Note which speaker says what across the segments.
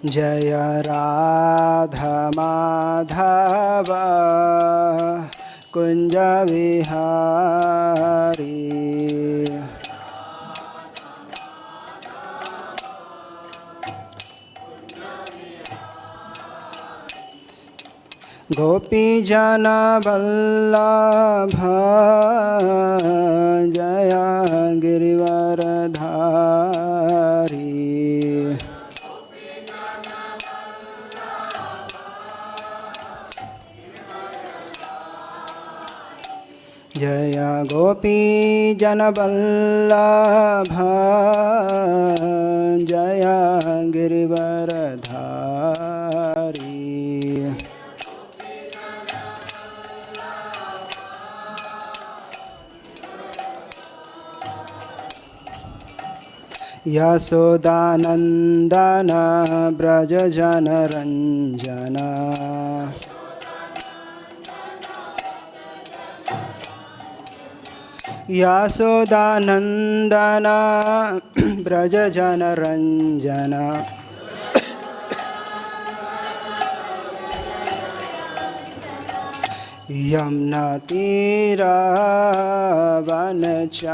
Speaker 1: जय राधा माधव कुंज विहारी। गोपी जन वल्लभ जय गिरिवरधारी। जय गोपी जन वल्लभ जय गिरिवरधारी। यशोदानंदन ब्रज जन रंजन। यशोदानंदन ब्रज जन रंजन। यमुना तीरा वनचारी।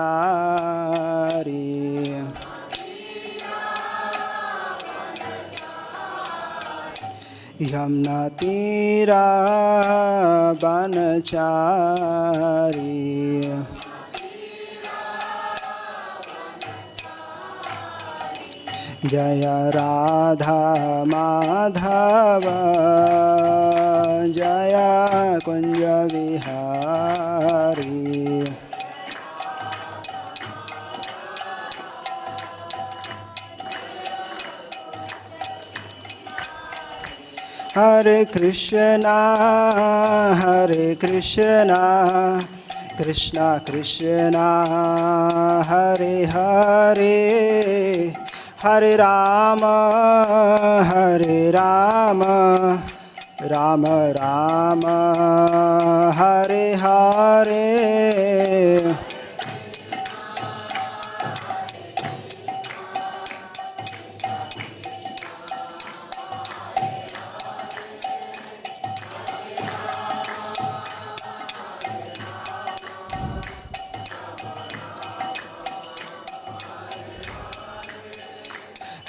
Speaker 1: यमुना तीरा वनचारी। जय राधा माधव जय कुंज विहारी। हरे कृष्णा कृष्णा कृष्णा हरे हरे, हरे राम राम राम हरे हरे।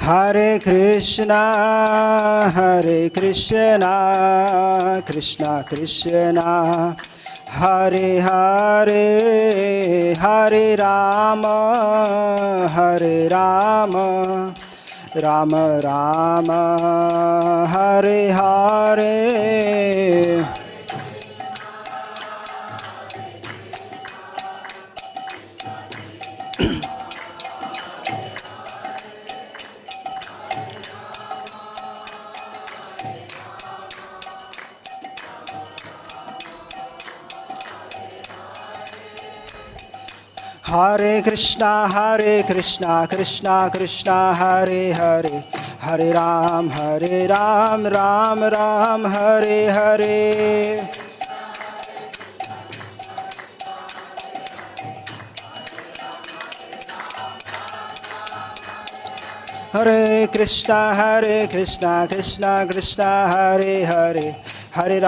Speaker 1: हरे कृष्णा कृष्णा कृष्णा हरे हरे, हरे राम राम राम हरे हरे। हरे कृष्णा कृष्णा कृष्णा हरे हरे, हरे राम राम राम हरे हरे। हरे कृष्णा कृष्णा कृष्णा हरे हरे, हरे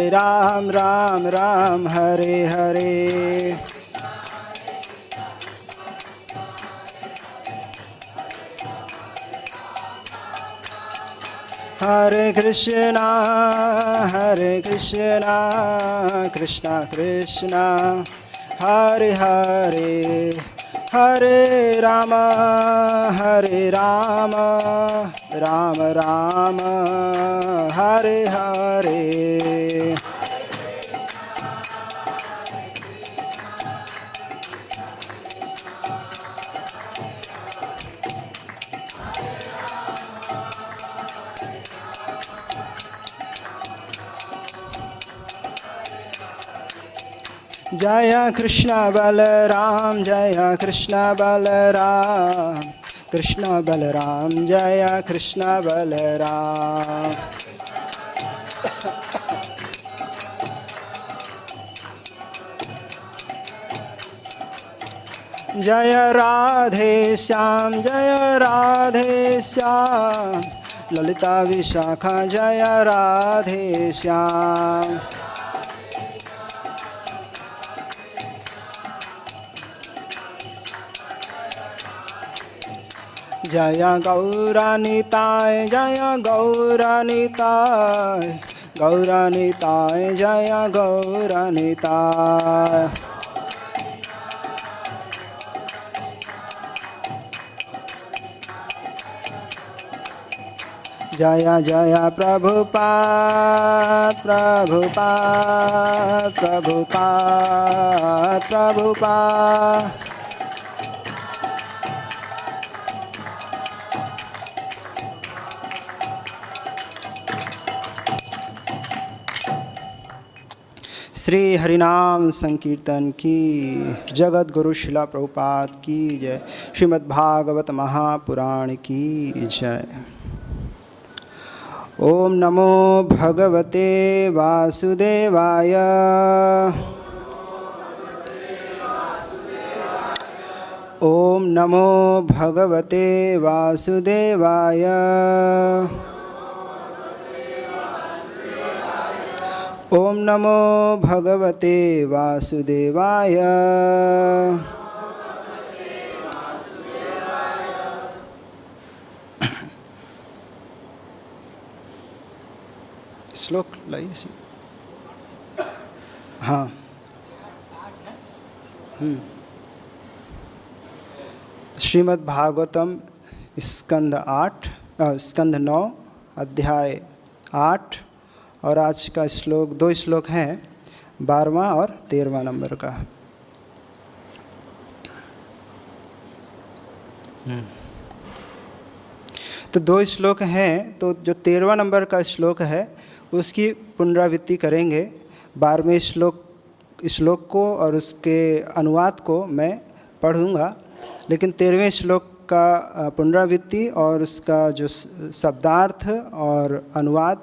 Speaker 1: राम राम राम हरे हरे। हरे कृष्णा कृष्णा कृष्णा हरे हरे, हरे राम राम राम हरे हरे। जय कृष्ण बलराम कृष्ण बलराम जय कृष्ण बलराम। जय राधे श्याम ललिता विशाखा जय राधे श्याम। जय गौरानिताय जय गौरानिताय, गौरानिताय जय गौरानिताय। जय जय प्रभुपाद प्रभुपाद प्रभुपाद प्रभुपाद। श्री हरिनाम संकीर्तन की, जगत गुरु शिला प्रभुपाद की जय, श्रीमद् भागवत महापुराण की जय। ओम नमो भगवते वासुदेवाय। ओम नमो भगवते वासुदेवाय। ओम नमो भगवते वासुदेवाय। श्लोक लाइए। हाँ, श्रीमद् भागवतम स्कंद 8 स्कंद 9 अध्याय 8 और आज का श्लोक 2 श्लोक हैं, 12वां और 13वां नंबर का। तो 2 श्लोक हैं, तो जो 13वां नंबर का श्लोक है उसकी पुनरावृत्ति करेंगे। 12वें श्लोक को और उसके अनुवाद को मैं पढ़ूंगा, लेकिन 13वें श्लोक का पुनरावृत्ति और उसका जो शब्दार्थ और अनुवाद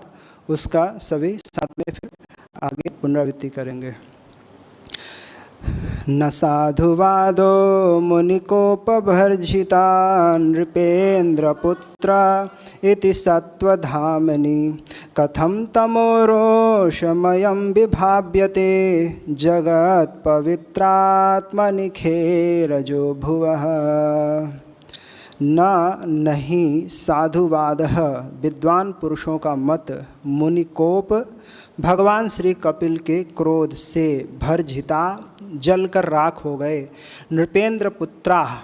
Speaker 1: उसका सभी साथ में फिर आगे पुनरावृत्ति करेंगे। न साधुवादो मुनिकोपभर्जिता नृपेन्द्रपुत्र इति सत्वधामनि, कथं तमोरोषमयं विभाव्यते जगत्पवित्रात्मनिखेरजो भुवः। नहीं साधुवाद, विद्वान पुरुषों का मत, मुनिकोप भगवान श्री कपिल के क्रोध से भर्जिता जलकर राख हो गए, नृपेंद्र पुत्रा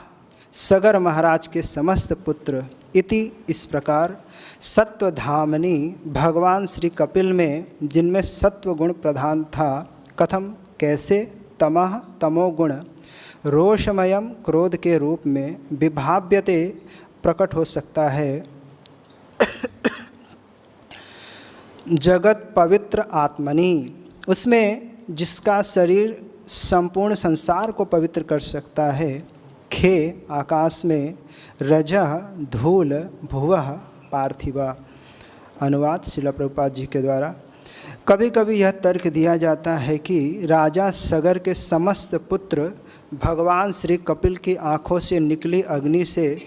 Speaker 1: सगर महाराज के समस्त पुत्र, इति इस प्रकार, सत्वधामनि भगवान श्री कपिल में जिनमें सत्व गुण प्रधान था, कथम कैसे, तमः तमोगुण, रोषमयम क्रोध के रूप में, विभाव्यते प्रकट हो सकता है, जगत पवित्र आत्मनि उसमें जिसका शरीर संपूर्ण संसार को पवित्र कर सकता है, खे आकाश में, रजः धूल, भुवः पार्थिवा। अनुवाद श्रील प्रभुपाद जी के द्वारा। कभी कभी यह तर्क दिया जाता है कि राजा सगर के समस्त पुत्र भगवान श्री कपिल की आँखों से निकली अग्नि से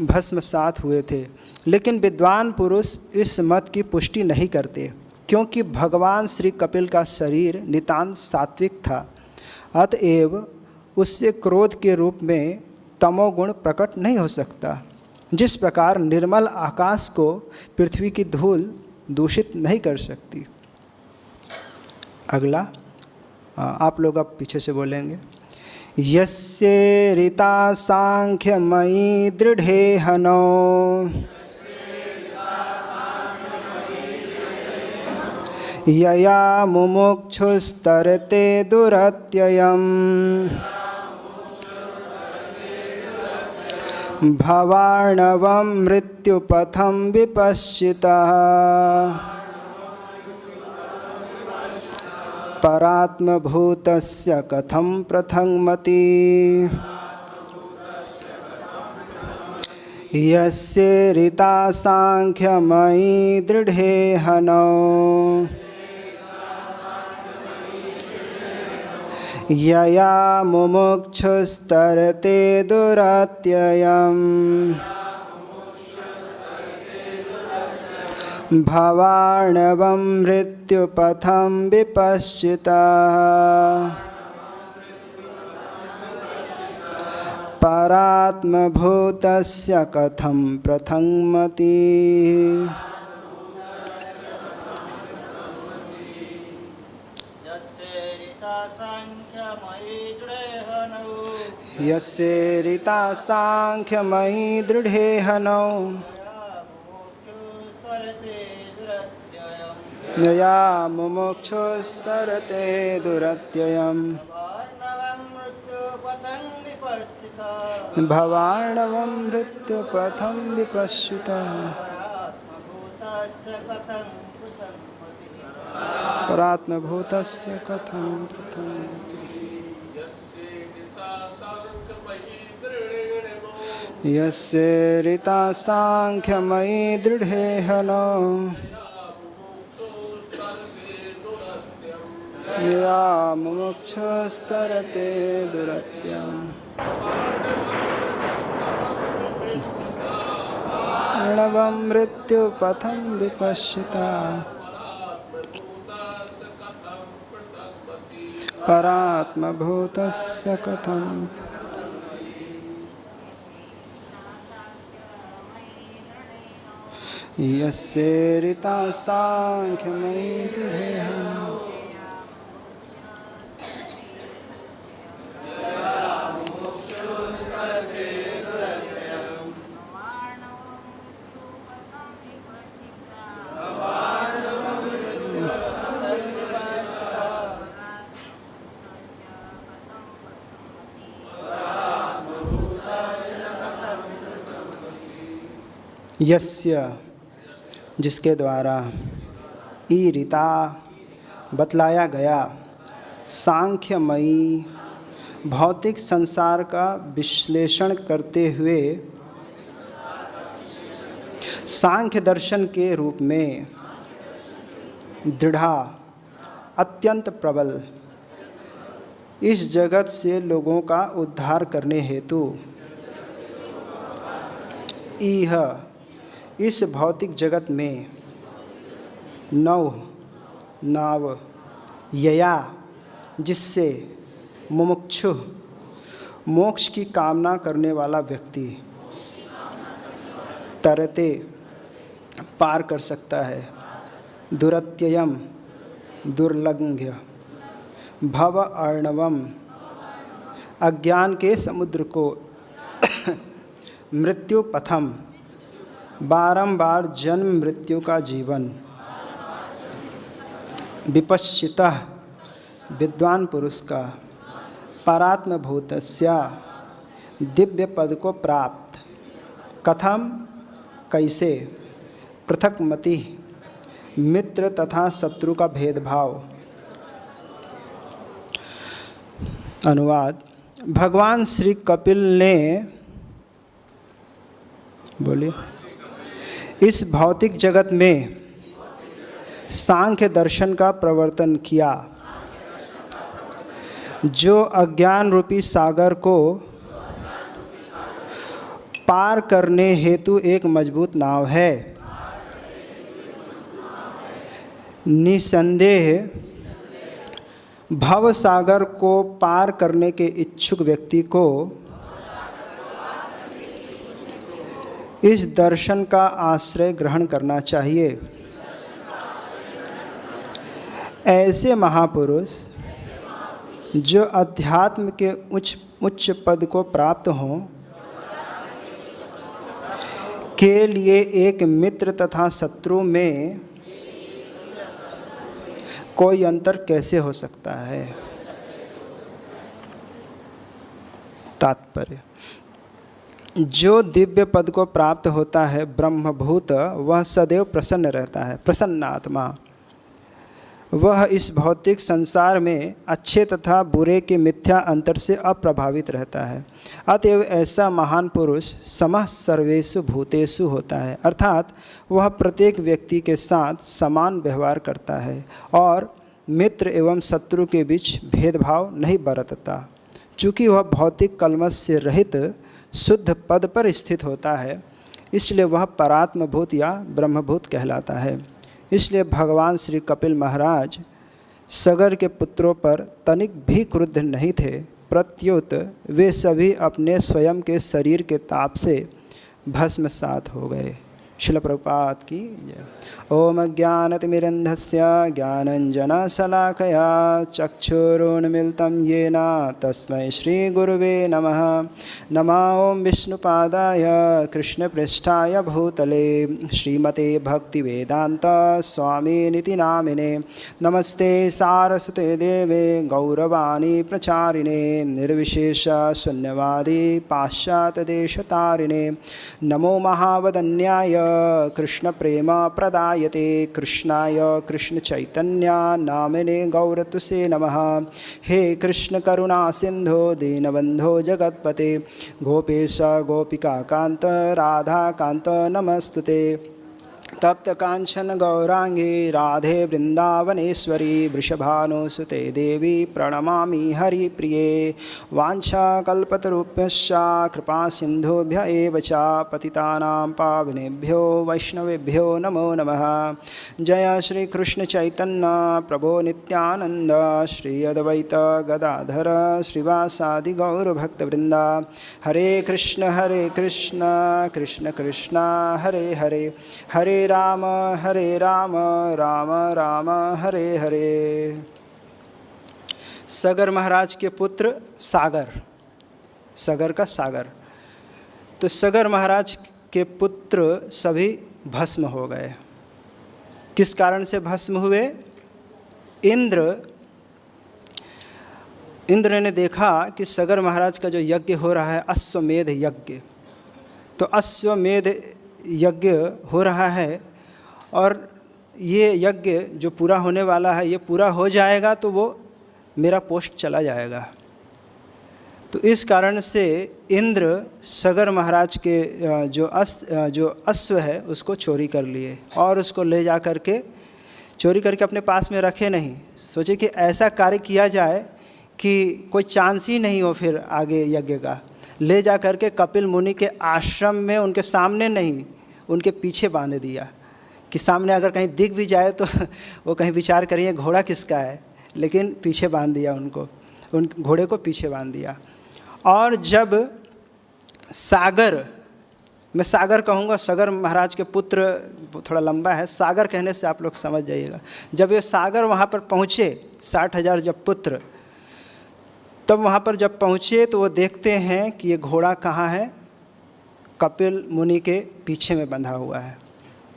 Speaker 1: भस्मसात हुए थे, लेकिन विद्वान पुरुष इस मत की पुष्टि नहीं करते, क्योंकि भगवान श्री कपिल का शरीर नितांत सात्विक था, अतएव उससे क्रोध के रूप में तमोगुण प्रकट नहीं हो सकता। जिस प्रकार निर्मल आकाश को पृथ्वी की धूल दूषित नहीं कर सकती। अगला आप लोग अब पीछे से बोलेंगे। यस्य ऋता सांख्यमयी दृढ़े हनो, यया मुमुक्षुस्तरते दुरत्ययम्, भवार्णवं मृत्युपथं विपश्चितः, परात्मभूतस्य कथं प्रथममति, यस्य ऋता सांख्यमयी दृढ़े हनो, यया मुमुक्षुस्तरते दुरत्ययम्, भवार्णवं मृत्युपथं विपश्चितः परात्मभूतस्य कथं प्रथममतिः। यस्य ऋता सांख्यमयि दृढे हनौ यया मुमुक्षुस्तरते दुरत्ययम् भवार्णवं मृत्युपथं विपश्चितः परात्मभूतस्य कथं प्रथममतिः। यस्य ऋता सांख्यमयि दृढे हनौ यया मुमुक्षुस्तरते दुरत्यम् अर्णवं मृत्युपथं विपश्चितः परात्मभूतस्य कथं। यस्य ऋता सांख्यमयि दृढे हनौ यस्य जिसके द्वारा ईरिता बतलाया गया सांख्यमयी भौतिक संसार का विश्लेषण करते हुए सांख्य दर्शन के रूप में दृढ़ा अत्यंत प्रबल इस जगत से लोगों का उद्धार करने हेतु इह इस भौतिक जगत में नाव यया जिससे मुमुक्षु मोक्ष की कामना करने वाला व्यक्ति तरते पार कर सकता है दुरत्ययम दुर्लंघ्य भव अर्णवम अज्ञान के समुद्र को मृत्यु पथम बारंबार जन्म मृत्यु का जीवन विपश्चितः विद्वान पुरुष का परात्मभूतस्य दिव्य पद को प्राप्त कथम कैसे पृथक मति मित्र तथा शत्रु का भेदभाव। अनुवाद। भगवान श्री कपिल ने बोलिए इस भौतिक जगत में सांख्य दर्शन का प्रवर्तन किया जो अज्ञान रूपी सागर को पार करने हेतु एक मजबूत नाव है। निसंदेह भव सागर को पार करने के इच्छुक व्यक्ति को इस दर्शन का आश्रय ग्रहण करना चाहिए। ऐसे महापुरुष जो अध्यात्म के उच्च पद को प्राप्त हों के लिए एक मित्र तथा शत्रु में कोई अंतर कैसे हो सकता है। तात्पर्य। जो दिव्य पद को प्राप्त होता है ब्रह्मभूत वह सदैव प्रसन्न रहता है। प्रसन्न आत्मा वह इस भौतिक संसार में अच्छे तथा बुरे के मिथ्या अंतर से अप्रभावित रहता है। अतएव ऐसा महान पुरुष समः सर्वेषु भूतेषु होता है, अर्थात वह प्रत्येक व्यक्ति के साथ समान व्यवहार करता है और मित्र एवं शत्रु के बीच भेदभाव नहीं बरतता। चूँकि वह भौतिक कलमश से रहित शुद्ध पद पर स्थित होता है, इसलिए वह परात्मभूत या ब्रह्मभूत कहलाता है। इसलिए भगवान श्री कपिल महाराज सगर के पुत्रों पर तनिक भी क्रुद्ध नहीं थे, प्रत्युत वे सभी अपने स्वयं के शरीर के ताप से भस्मसात हो गए। श्रील प्रभुपाद की जय। ओम ज्ञानतिमिरन्धस्य ज्ञानञ्जनशलाकया चक्षुरुन्मीलितं येन तस्मै श्रीगुरुवे नमः। नमः ओं विष्णुपादाय कृष्णपृष्ठाय भूतले श्रीमते भक्तिवेदान्त स्वामिनिति नामिने। नमस्ते सारस्वते देवे गौरवाणी प्रचारिणे निर्विशेष शून्यवादी पाश्चात्यदेशतारिणे। नमो महावदन्याय कृष्ण प्रेम प्रदायते कृष्णाय कृष्ण चैतन्य नामिने गौरतुसे नमः। हे कृष्ण करुणा सिंधो दीनबंधो जगत्पते गोपेश गोपिका कांत राधा कांत नमस्तुते। तप्त कांचन गौरांगी राधे वृंदावनेश्वरी वृषभानुसुते देवी प्रणमामि हरिप्रिये। वाञ्छाकल्पतरुभ्यश्च कृपा सिन्धुभ्य एव च पतितानां पावनेभ्यो वैष्णवेभ्यो नमो नमः। जय श्री कृष्ण चैतन्य प्रभो नित्यानंद श्री अद्वैत गदाधर श्रीवासादि गौरभक्तवृंद। हरे कृष्ण कृष्ण कृष्ण हरे हरे, हरे राम राम राम हरे हरे। सगर महाराज के पुत्र सागर, सगर का सागर, तो सगर महाराज के पुत्र सभी भस्म हो गए। किस कारण से भस्म हुए? इंद्र ने देखा कि सगर महाराज का जो यज्ञ हो रहा है अश्वमेध यज्ञ, तो अश्वमेध यज्ञ हो रहा है और ये यज्ञ जो पूरा होने वाला है, ये पूरा हो जाएगा तो वो मेरा पोस्ट चला जाएगा। तो इस कारण से इंद्र सगर महाराज के जो अश्व है उसको चोरी कर लिए और उसको ले जा कर के चोरी करके अपने पास में रखे नहीं। सोचे कि ऐसा कार्य किया जाए कि कोई चांस ही नहीं हो फिर आगे यज्ञ का। ले जा कर के कपिल मुनि के आश्रम में उनके सामने नहीं, उनके पीछे बांध दिया कि सामने अगर कहीं दिख भी जाए तो वो कहीं विचार करिए घोड़ा किसका है, लेकिन पीछे बांध दिया उनको, उन घोड़े को पीछे बांध दिया। और जब सागर, मैं सागर कहूँगा, सगर महाराज के पुत्र थोड़ा लंबा है, सागर कहने से आप लोग समझ जाइएगा। जब ये सागर वहाँ पर पहुँचे 60,000 जब पुत्र, तब वहाँ पर जब पहुँचे तो वो देखते हैं कि ये घोड़ा कहाँ है, कपिल मुनि के पीछे में बंधा हुआ है।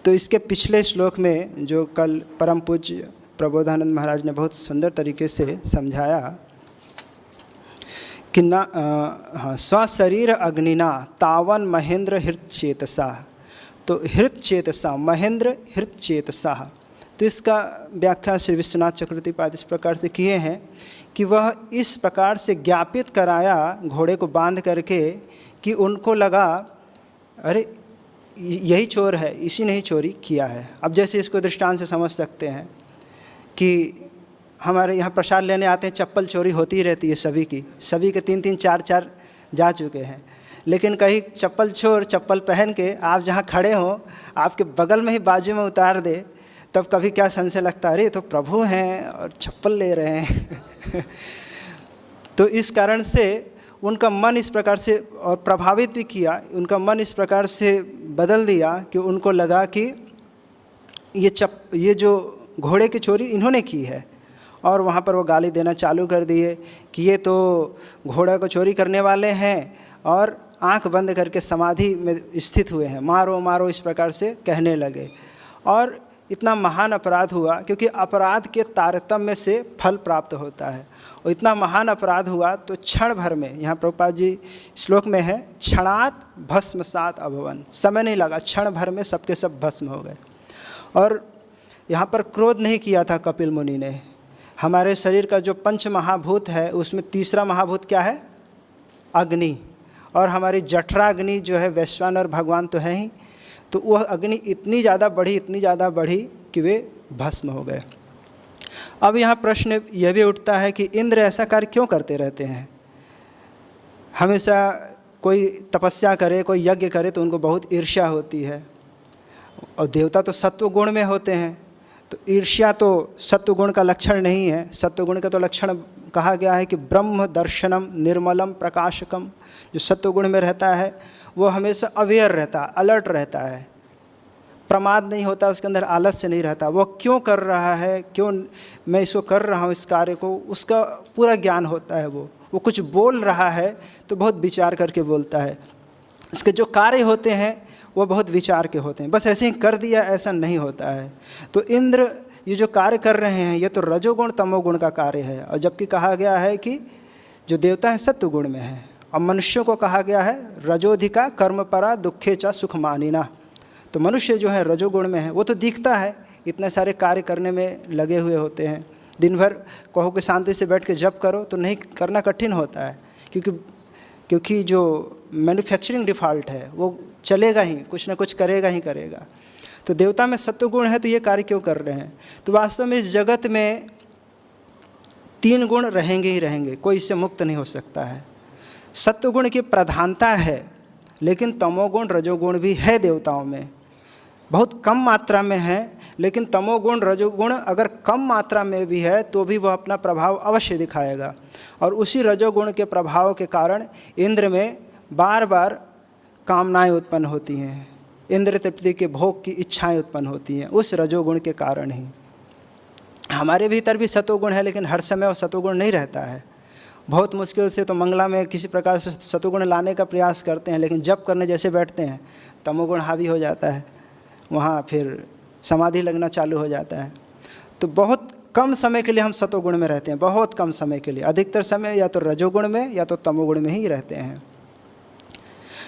Speaker 1: तो इसके पिछले श्लोक में जो कल परम पूज्य प्रबोधानंद महाराज ने बहुत सुंदर तरीके से समझाया कि स्वशरीर अग्निना तावन महेंद्र हृतचेतसा, तो हृतचेतसा महेंद्र हृतचेतसा। तो इसका व्याख्या श्री विश्वनाथ चक्रवर्ती पाद इस प्रकार से किए हैं कि वह इस प्रकार से ज्ञापित कराया घोड़े को बांध करके कि उनको लगा अरे यही चोर है, इसी ने ही चोरी किया है। अब जैसे इसको दृष्टांत से समझ सकते हैं कि हमारे यहाँ प्रसाद लेने आते हैं, चप्पल चोरी होती ही रहती है सभी की, सभी के 3-3 4-4 जा चुके हैं। लेकिन कहीं चप्पल चोर चप्पल पहन के आप जहाँ खड़े हो आपके बगल में ही बाजू में उतार दे, तब कभी क्या संशय लगता है, अरे तो प्रभु हैं और चप्पल ले रहे हैं। तो इस कारण से उनका मन इस प्रकार से, और प्रभावित भी किया, उनका मन इस प्रकार से बदल दिया कि उनको लगा कि ये जो घोड़े की चोरी इन्होंने की है। और वहाँ पर वो गाली देना चालू कर दिए कि ये तो घोड़ा को चोरी करने वाले हैं और आंख बंद करके समाधि में स्थित हुए हैं, मारो मारो, इस प्रकार से कहने लगे। और इतना महान अपराध हुआ, क्योंकि अपराध के तारतम्य से फल प्राप्त होता है। और इतना महान अपराध हुआ तो क्षण भर में, यहाँ प्रभुपाद जी श्लोक में है, क्षणात भस्मसात अभवन, समय नहीं लगा, क्षण भर में सबके सब भस्म हो गए। और यहाँ पर क्रोध नहीं किया था कपिल मुनि ने। हमारे शरीर का जो पंच महाभूत है उसमें तीसरा महाभूत क्या है? अग्नि। और हमारी जठराग्नि जो है वैश्वानर भगवान तो है ही, तो वह अग्नि इतनी ज़्यादा बढ़ी कि वे भस्म हो गए। अब यहाँ प्रश्न यह भी उठता है कि इंद्र ऐसा कार्य क्यों करते रहते हैं? हमेशा कोई तपस्या करे, कोई यज्ञ करे तो उनको बहुत ईर्ष्या होती है। और देवता तो सत्व गुण में होते हैं, तो ईर्ष्या तो सत्व गुण का लक्षण नहीं है। सत्व गुण का तो लक्षण कहा गया है कि ब्रह्म दर्शनम निर्मलम प्रकाशकम। जो सत्व गुण में रहता है वो हमेशा अवेयर रहता है, अलर्ट रहता है, प्रमाद नहीं होता, उसके अंदर आलस्य नहीं रहता। वो क्यों कर रहा है, क्यों मैं इसको कर रहा हूँ इस कार्य को, उसका पूरा ज्ञान होता है। वो कुछ बोल रहा है तो बहुत विचार करके बोलता है। उसके जो कार्य होते हैं वो बहुत विचार के होते हैं, बस ऐसे ही कर दिया ऐसा नहीं होता है। तो इंद्र ये जो कार्य कर रहे हैं ये तो रजोगुण तमोगुण का कार्य है। और जबकि कहा गया है कि जो देवता है सत्वगुण में है, और मनुष्यों को कहा गया है रजोधिका कर्मपरा दुखे चा सुखमानिना। तो मनुष्य जो है रजोगुण में है, वो तो दिखता है इतने सारे कार्य करने में लगे हुए होते हैं। दिन भर कहो कि शांति से बैठ के जप करो तो नहीं करना कठिन होता है, क्योंकि जो मैन्युफैक्चरिंग डिफ़ॉल्ट है वो चलेगा ही, कुछ ना कुछ करेगा ही करेगा। तो देवता में सत्वगुण है तो ये कार्य क्यों कर रहे हैं। तो वास्तव में इस जगत में 3 गुण रहेंगे ही रहेंगे, कोई इससे मुक्त नहीं हो सकता है। सत्वगुण की प्रधानता है, लेकिन तमोगुण रजोगुण भी है देवताओं में, बहुत कम मात्रा में है। लेकिन तमोगुण रजोगुण अगर कम मात्रा में भी है तो भी वह अपना प्रभाव अवश्य दिखाएगा। और उसी रजोगुण के प्रभाव के कारण इंद्र में बार बार कामनाएं उत्पन्न होती हैं, इंद्र तृप्ति के भोग की इच्छाएं उत्पन्न होती हैं, उस रजोगुण के कारण ही। हमारे भीतर भी सतोगुण है, लेकिन हर समय वो सतोगुण नहीं रहता है। बहुत मुश्किल से तो मंगला में किसी प्रकार से सतोगुण लाने का प्रयास करते हैं, लेकिन जप करने जैसे बैठते हैं तमोगुण हावी हो जाता है, वहाँ फिर समाधि लगना चालू हो जाता है। तो बहुत कम समय के लिए हम सतोगुण में रहते हैं, बहुत कम समय के लिए। अधिकतर समय या तो रजोगुण में या तो तमोगुण में ही रहते हैं।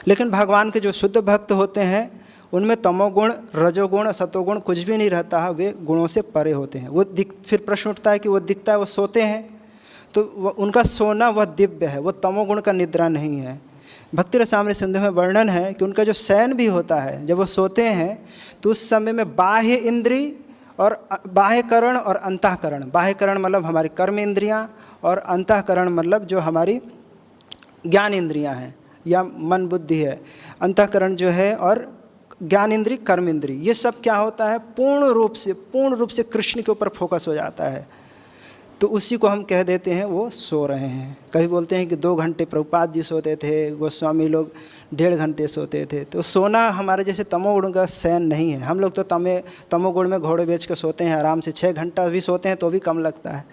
Speaker 1: लेकिन भगवान के जो शुद्ध भक्त होते हैं उनमें तमोगुण रजोगुण सतोगुण कुछ भी नहीं रहता है, वे गुणों से परे होते हैं। वो फिर प्रश्न उठता है कि वो दिखता है, वो सोते हैं तो उनका सोना वह दिव्य है, वो तमोगुण का निद्रा नहीं है। भक्ति रसामृत सिंधु में वर्णन है कि उनका जो शयन भी होता है, जब वो सोते हैं तो उस समय में बाह्य इंद्री और बाह्यकरण और अंतःकरण, बाह्यकरण मतलब हमारी कर्म इंद्रियाँ और अंतःकरण मतलब जो हमारी ज्ञान इंद्रियाँ हैं या मन बुद्धि है। अंतःकरण जो है और ज्ञान इंद्री कर्म इंद्री, ये सब क्या होता है पूर्ण रूप से कृष्ण के ऊपर फोकस हो जाता है। तो उसी को हम कह देते हैं वो सो रहे हैं। कभी बोलते हैं कि 2 घंटे प्रभुपाद जी सोते थे, गोस्वामी लोग 1.5 घंटे सोते थे। तो सोना हमारे जैसे तमोगुण का शयन नहीं है। हम लोग तो तमोगुण में घोड़े बेच कर सोते हैं, आराम से 6 घंटा भी सोते हैं तो भी कम लगता है।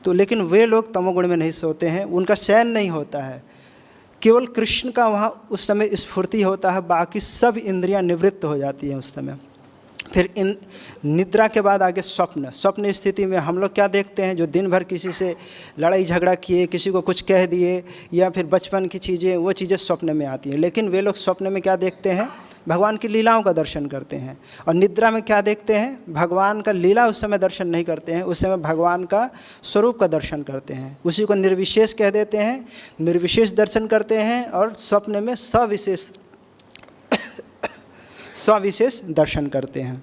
Speaker 1: तो लेकिन वे लोग तमोगुण में नहीं सोते हैं, उनका शयन नहीं होता है, केवल कृष्ण का वहाँ उस समय स्फूर्ति होता है, बाकी सब इंद्रियां निवृत्त हो जाती हैं उस समय। फिर इन निद्रा के बाद आगे स्वप्न स्थिति में हम लोग क्या देखते हैं, जो दिन भर किसी से लड़ाई झगड़ा किए, किसी को कुछ कह दिए या फिर बचपन की चीज़ें, वो चीज़ें स्वप्न में आती हैं। लेकिन वे लोग स्वप्न में क्या देखते हैं, भगवान की लीलाओं का दर्शन करते हैं। और निद्रा में क्या देखते हैं, भगवान का लीला उस समय दर्शन नहीं करते हैं, उस समय भगवान का स्वरूप का दर्शन करते हैं। उसी को निर्विशेष कह देते हैं, निर्विशेष दर्शन करते हैं और स्वप्न में सविशेष दर्शन करते हैं।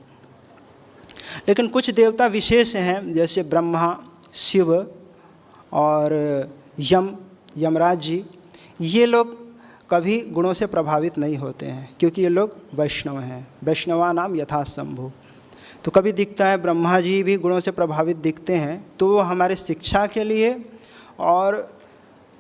Speaker 1: लेकिन कुछ देवता विशेष हैं, जैसे ब्रह्मा, शिव और यमराज जी, ये लोग कभी गुणों से प्रभावित नहीं होते हैं, क्योंकि ये लोग वैष्णव हैं। वैष्णवा नाम यथा शंभु। तो कभी दिखता है ब्रह्मा जी भी गुणों से प्रभावित दिखते हैं, तो वो हमारे शिक्षा के लिए और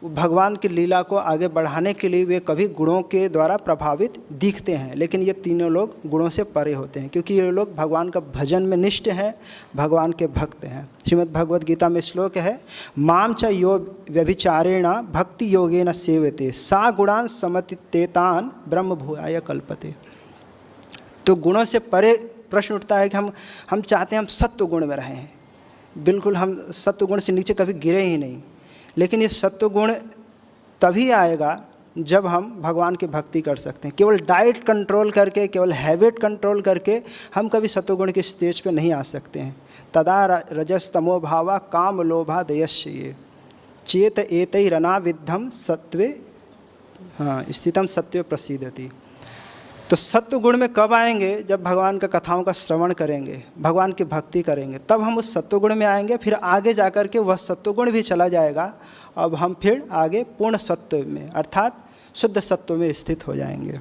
Speaker 1: भगवान की लीला को आगे बढ़ाने के लिए वे कभी गुणों के द्वारा प्रभावित दिखते हैं। लेकिन ये तीनों लोग गुणों से परे होते हैं, क्योंकि ये लोग भगवान का भजन में निष्ठ हैं, भगवान के भक्त हैं। श्रीमद् भगवद गीता में श्लोक है, माम च यो व्यभिचारेण भक्ति योगेन सेवते सा गुणान समतितेतान ब्रह्म भूयाय कल्पते। तो गुणों से परे प्रश्न उठता है कि हम चाहते हैं हम सत्व गुण में रहें, बिल्कुल हम सत्व गुण से नीचे कभी गिरे ही नहीं। लेकिन ये सत्व गुण तभी आएगा जब हम भगवान की भक्ति कर सकते हैं। केवल डाइट कंट्रोल करके, केवल हैबिट कंट्रोल करके हम कभी सत्वगुण के स्टेज पे नहीं आ सकते हैं। तदा रजस्तमो भावा काम लोभा दयश्य चेत एतैरनाविद्धम सत्वे स्थितम सत्वे प्रसिद्धति। तो सत्व गुण में कब आएंगे, जब भगवान का कथाओं का श्रवण करेंगे, भगवान की भक्ति करेंगे, तब हम उस सत्व गुण में आएंगे। फिर आगे जाकर के वह सत्व गुण भी चला जाएगा। अब हम फिर आगे पूर्ण सत्व में अर्थात शुद्ध सत्व में स्थित हो जाएंगे।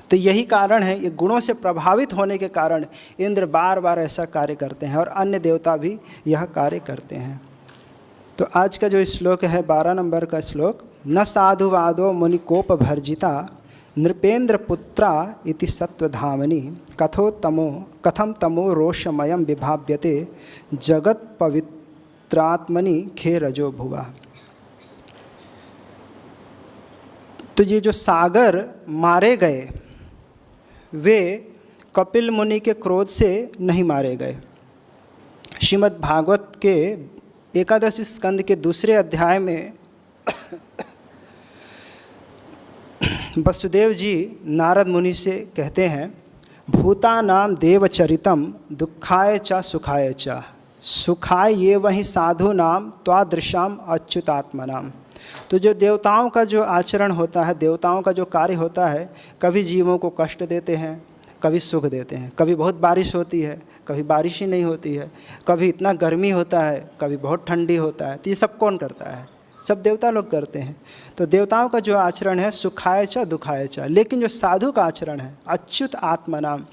Speaker 1: तो यही कारण है, ये गुणों से प्रभावित होने के कारण इंद्र बार बार ऐसा कार्य करते हैं और अन्य देवता भी यह कार्य करते हैं। तो आज का जो श्लोक है 12 नंबर का श्लोक, न साधुवादो मुनिकोप भर्जिता नृपेंद्र पुत्रा इति सत्वधामनि कथम तमो रोषमयम विभाव्यते जगत पवित्रात्मनि खे रजो भुवा। तो ये जो सागर मारे गए वे कपिल मुनि के क्रोध से नहीं मारे गए। श्रीमद् भागवत के एकादश स्कंद के दूसरे अध्याय में वसुदेव जी नारद मुनि से कहते हैं, भूतानाम देवचरितम दुखाय च सुखाय च सुखाय ये वही साधु नाम त्वादृशाम अच्युतात्मनाम। तो जो देवताओं का जो आचरण होता है, देवताओं का जो कार्य होता है, कभी जीवों को कष्ट देते हैं, कभी सुख देते हैं। कभी बहुत बारिश होती है, कभी बारिश ही नहीं होती है, कभी इतना गर्मी होता है, कभी बहुत ठंडी होता है। तो ये सब कौन करता है? सब देवता लोग करते हैं। तो देवताओं का जो आचरण है सुखाय च दुखाय च, लेकिन जो साधु का आचरण है अच्युत आत्मनाम,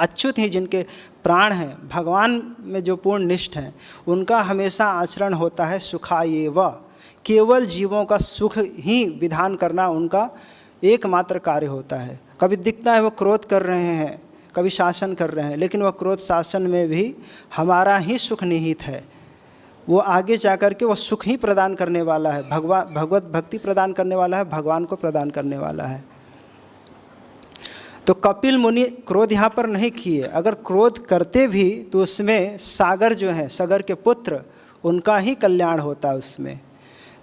Speaker 1: अच्युत ही जिनके प्राण हैं, भगवान में जो पूर्ण निष्ठ हैं, उनका हमेशा आचरण होता है सुखायेव। केवल जीवों का सुख ही विधान करना उनका एकमात्र कार्य होता है। कभी दिखता है वो क्रोध कर रहे हैं, कभी शासन कर रहे हैं, लेकिन वह क्रोध शासन में भी हमारा ही सुख निहित है। वो आगे जाकर के वो सुख ही प्रदान करने वाला है, भगवत भक्ति प्रदान करने वाला है, भगवान को प्रदान करने वाला है। तो कपिल मुनि क्रोध यहाँ पर नहीं किए। अगर क्रोध करते भी तो उसमें सागर जो है, सगर के पुत्र, उनका ही कल्याण होता है उसमें।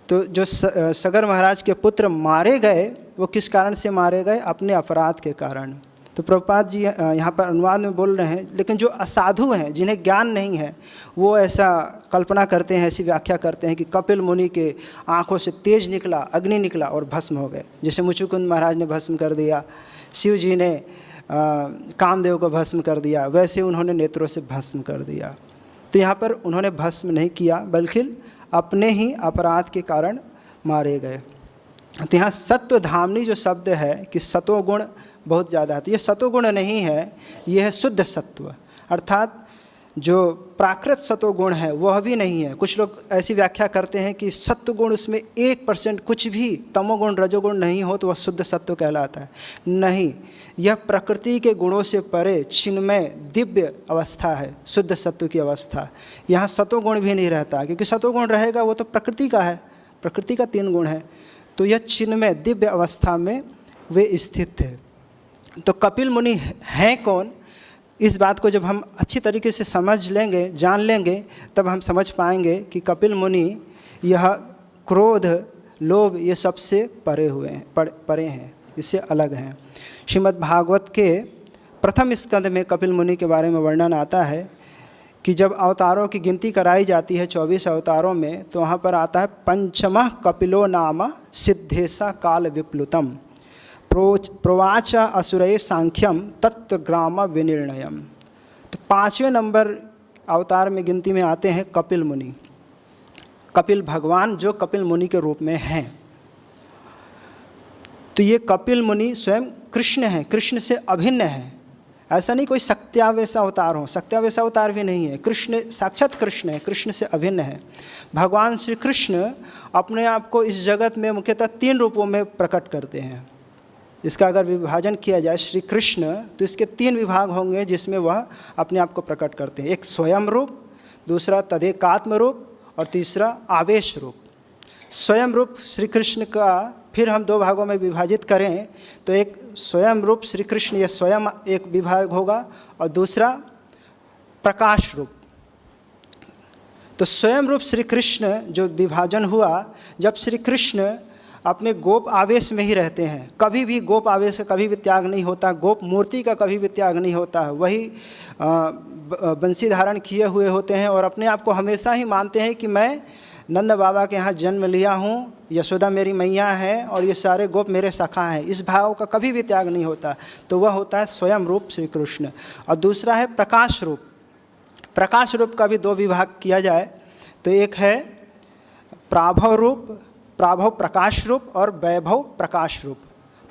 Speaker 1: तो जो सगर महाराज के पुत्र मारे गए वो किस कारण से मारे गए? अपने अपराध के कारण। तो प्रभुपाद जी यहाँ पर अनुवाद में बोल रहे हैं, लेकिन जो असाधु हैं, जिन्हें ज्ञान नहीं है, वो ऐसा कल्पना करते हैं, ऐसी व्याख्या करते हैं कि कपिल मुनि के आँखों से तेज निकला, अग्नि निकला और भस्म हो गए। जैसे मुचुकुंद महाराज ने भस्म कर दिया, शिव जी ने कामदेव को भस्म कर दिया, वैसे उन्होंने नेत्रों से भस्म कर दिया। तो यहाँ पर उन्होंने भस्म नहीं किया, बल्कि अपने ही अपराध के कारण मारे गए। तो यहाँ सत्वधामनी जो शब्द है कि सतोगुण बहुत ज़्यादा है, तो ये सतोगुण नहीं है, ये है शुद्ध सत्व, अर्थात जो प्राकृत सतोगुण है वह भी नहीं है। कुछ लोग ऐसी व्याख्या करते हैं कि सत्वगुण उसमें 1% कुछ भी तमोगुण रजोगुण नहीं हो तो वह शुद्ध सत्व कहलाता है। नहीं, यह प्रकृति के गुणों से परे चिन्मय दिव्य अवस्था है, शुद्ध सत्व की अवस्था। यहाँ सतोगुण भी नहीं रहता, क्योंकि सतोगुण रहेगा वो तो प्रकृति का है, प्रकृति का 3 गुण है। तो यह चिन्मय दिव्य अवस्था में वे स्थित थे। तो कपिल मुनि हैं कौन? इस बात को जब हम अच्छी तरीके से समझ लेंगे, जान लेंगे, तब हम समझ पाएंगे कि कपिल मुनि यह क्रोध, लोभ, ये सबसे परे हुए हैं, परे हैं, इससे अलग हैं। श्रीमद् भागवत के प्रथम स्कंद में कपिल मुनि के बारे में वर्णन आता है कि जब अवतारों की गिनती कराई जाती है 24 अवतारों में, तो वहाँ पर आता है पंचमः कपिलो नाम सिद्धेशा काल विप्लुतम प्रोवाच असुरय सांख्यम तत्वग्राम विनिर्णयम। तो 5वें नंबर अवतार में गिनती में आते हैं कपिल मुनि, कपिल भगवान जो कपिल मुनि के रूप में हैं। तो ये कपिल मुनि स्वयं कृष्ण हैं, कृष्ण से अभिन्न हैं। ऐसा नहीं कोई सत्यावेश अवतार हो, सत्यावेश अवतार भी नहीं है, कृष्ण साक्षात कृष्ण है, कृष्ण से अभिन्न है। भगवान श्री कृष्ण अपने आप को इस जगत में मुख्यतः 3 रूपों में प्रकट करते हैं। इसका अगर विभाजन किया जाए श्री कृष्ण, तो इसके 3 विभाग होंगे जिसमें वह अपने आप को प्रकट करते हैं। एक स्वयं रूप, दूसरा तदेकात्म रूप और तीसरा आवेश रूप। स्वयं रूप श्री कृष्ण का फिर हम 2 भागों में विभाजित करें तो एक स्वयं रूप श्री कृष्ण, यह स्वयं एक विभाग होगा, और दूसरा प्रकाश रूप। तो स्वयं रूप श्री कृष्ण जो विभाजन हुआ, जब श्री कृष्ण अपने गोप आवेश में ही रहते हैं, कभी भी गोप आवेश का कभी भी त्याग नहीं होता, गोप मूर्ति का कभी भी त्याग नहीं होता है, वही बंसी धारण किए हुए होते हैं और अपने आप को हमेशा ही मानते हैं कि मैं नंद बाबा के यहाँ जन्म लिया हूँ, यशोदा मेरी मैया है और ये सारे गोप मेरे सखा हैं। इस भाव का कभी भी त्याग नहीं होता। तो वह होता है स्वयं रूप श्री कृष्ण। और दूसरा है प्रकाश रूप। प्रकाश रूप का भी 2 विभाग किया जाए तो एक है प्राभव रूप, प्राभव प्रकाश रूप और वैभव प्रकाश रूप।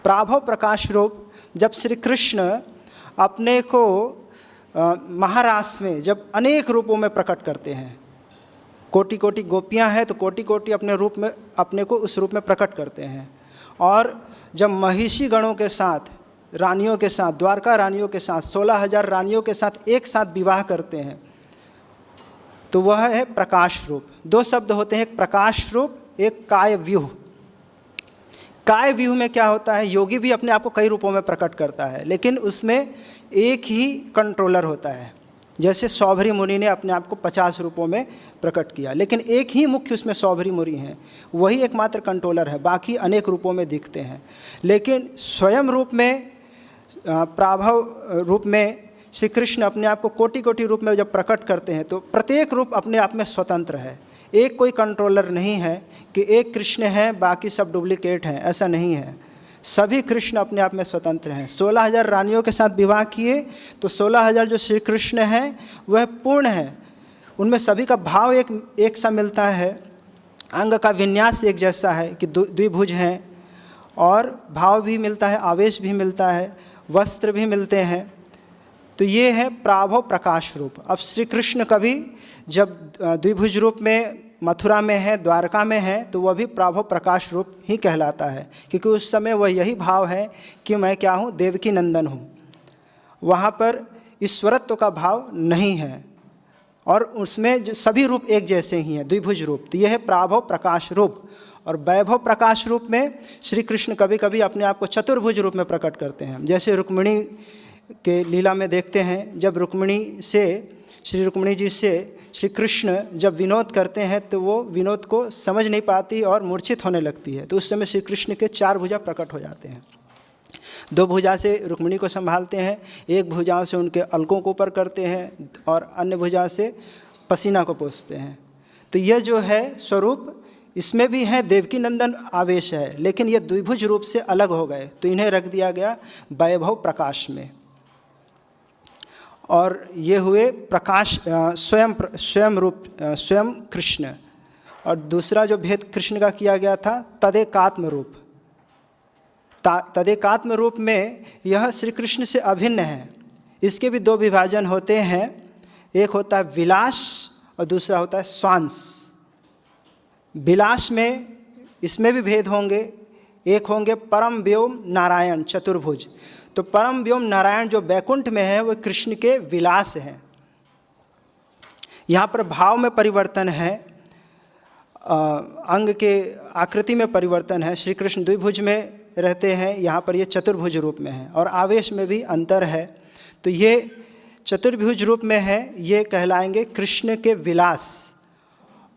Speaker 1: प्राभव प्रकाश रूप जब श्री कृष्ण अपने को महारास में जब अनेक रूपों में प्रकट करते हैं, कोटि कोटि गोपियां हैं तो कोटि कोटि अपने रूप में अपने को उस रूप में प्रकट करते हैं। और जब महिषी गणों के साथ, रानियों के साथ, द्वारका रानियों के साथ, 16,000 रानियों के साथ एक साथ विवाह करते हैं, तो वह है प्रकाश रूप। दो शब्द होते हैं, एक प्रकाश रूप, एक काय व्यूह। काय व्यूह में क्या होता है, योगी भी अपने आप को कई रूपों में प्रकट करता है, लेकिन उसमें एक ही कंट्रोलर होता है। जैसे सौभरी मुनि ने अपने आप को 50 रूपों में प्रकट किया, लेकिन एक ही मुख्य उसमें सौभरी मुनि हैं, वही एकमात्र कंट्रोलर है, बाकी अनेक रूपों में दिखते हैं। लेकिन स्वयं रूप में, प्राभव रूप में श्री कृष्ण अपने आप को कोटि कोटि रूप में जब प्रकट करते हैं तो प्रत्येक रूप अपने आप में स्वतंत्र है। एक कोई कंट्रोलर नहीं है कि एक कृष्ण है बाकी सब डुप्लीकेट हैं, ऐसा नहीं है। सभी कृष्ण अपने आप में स्वतंत्र हैं। 16,000 रानियों के साथ विवाह किए तो 16,000 जो श्री कृष्ण हैं वह पूर्ण है, उनमें सभी का भाव एक सा मिलता है, अंग का विन्यास एक जैसा है कि द्विभुज हैं, और भाव भी मिलता है, आवेश भी मिलता है, वस्त्र भी मिलते हैं। तो ये है प्राभव प्रकाश रूप। अब श्री कृष्ण कभी जब द्विभुज रूप में मथुरा में है, द्वारका में है, तो वह भी प्राभव प्रकाश रूप ही कहलाता है, क्योंकि उस समय वह यही भाव है कि मैं क्या हूँ, देवकी नंदन हूँ। वहाँ पर ईश्वरत्व का भाव नहीं है, और उसमें जो सभी रूप एक जैसे ही हैं, द्विभुज रूप। तो यह है प्राभव प्रकाश रूप। और वैभव प्रकाश रूप में श्री कृष्ण कभी कभी अपने आप को चतुर्भुज रूप में प्रकट करते हैं। जैसे रुक्मिणी के लीला में देखते हैं, जब श्री रुक्मिणी जी से श्री कृष्ण जब विनोद करते हैं तो वो विनोद को समझ नहीं पाती और मूर्छित होने लगती है, तो उस समय श्री कृष्ण के 4 भुजा प्रकट हो जाते हैं। 2 भुजा से रुक्मिणी को संभालते हैं, 1 भुजा से उनके अलकों को ऊपर करते हैं, और अन्य भुजा से पसीना को पोंछते हैं। तो यह जो है स्वरूप, इसमें भी है देवकी नंदन आवेश है, लेकिन ये द्विभुज रूप से अलग हो गए, तो इन्हें रख दिया गया वैभव प्रकाश में। और ये हुए प्रकाश स्वयं रूप, स्वयं कृष्ण। और दूसरा जो भेद कृष्ण का किया गया था, तदेकात्म रूप। तदेकात्म रूप में यह श्री कृष्ण से अभिन्न है। इसके भी 2 विभाजन होते हैं, एक होता है विलास और दूसरा होता है स्वांस। विलास में इसमें भी भेद होंगे, एक होंगे परम व्योम नारायण चतुर्भुज। तो परम व्योम नारायण जो बैकुंठ में है वो कृष्ण के विलास हैं। यहाँ पर भाव में परिवर्तन है, अंग के आकृति में परिवर्तन है। श्री कृष्ण द्विभुज में रहते हैं, यहाँ पर ये चतुर्भुज रूप में है, और आवेश में भी अंतर है। तो ये चतुर्भुज रूप में है, ये कहलाएंगे कृष्ण के विलास।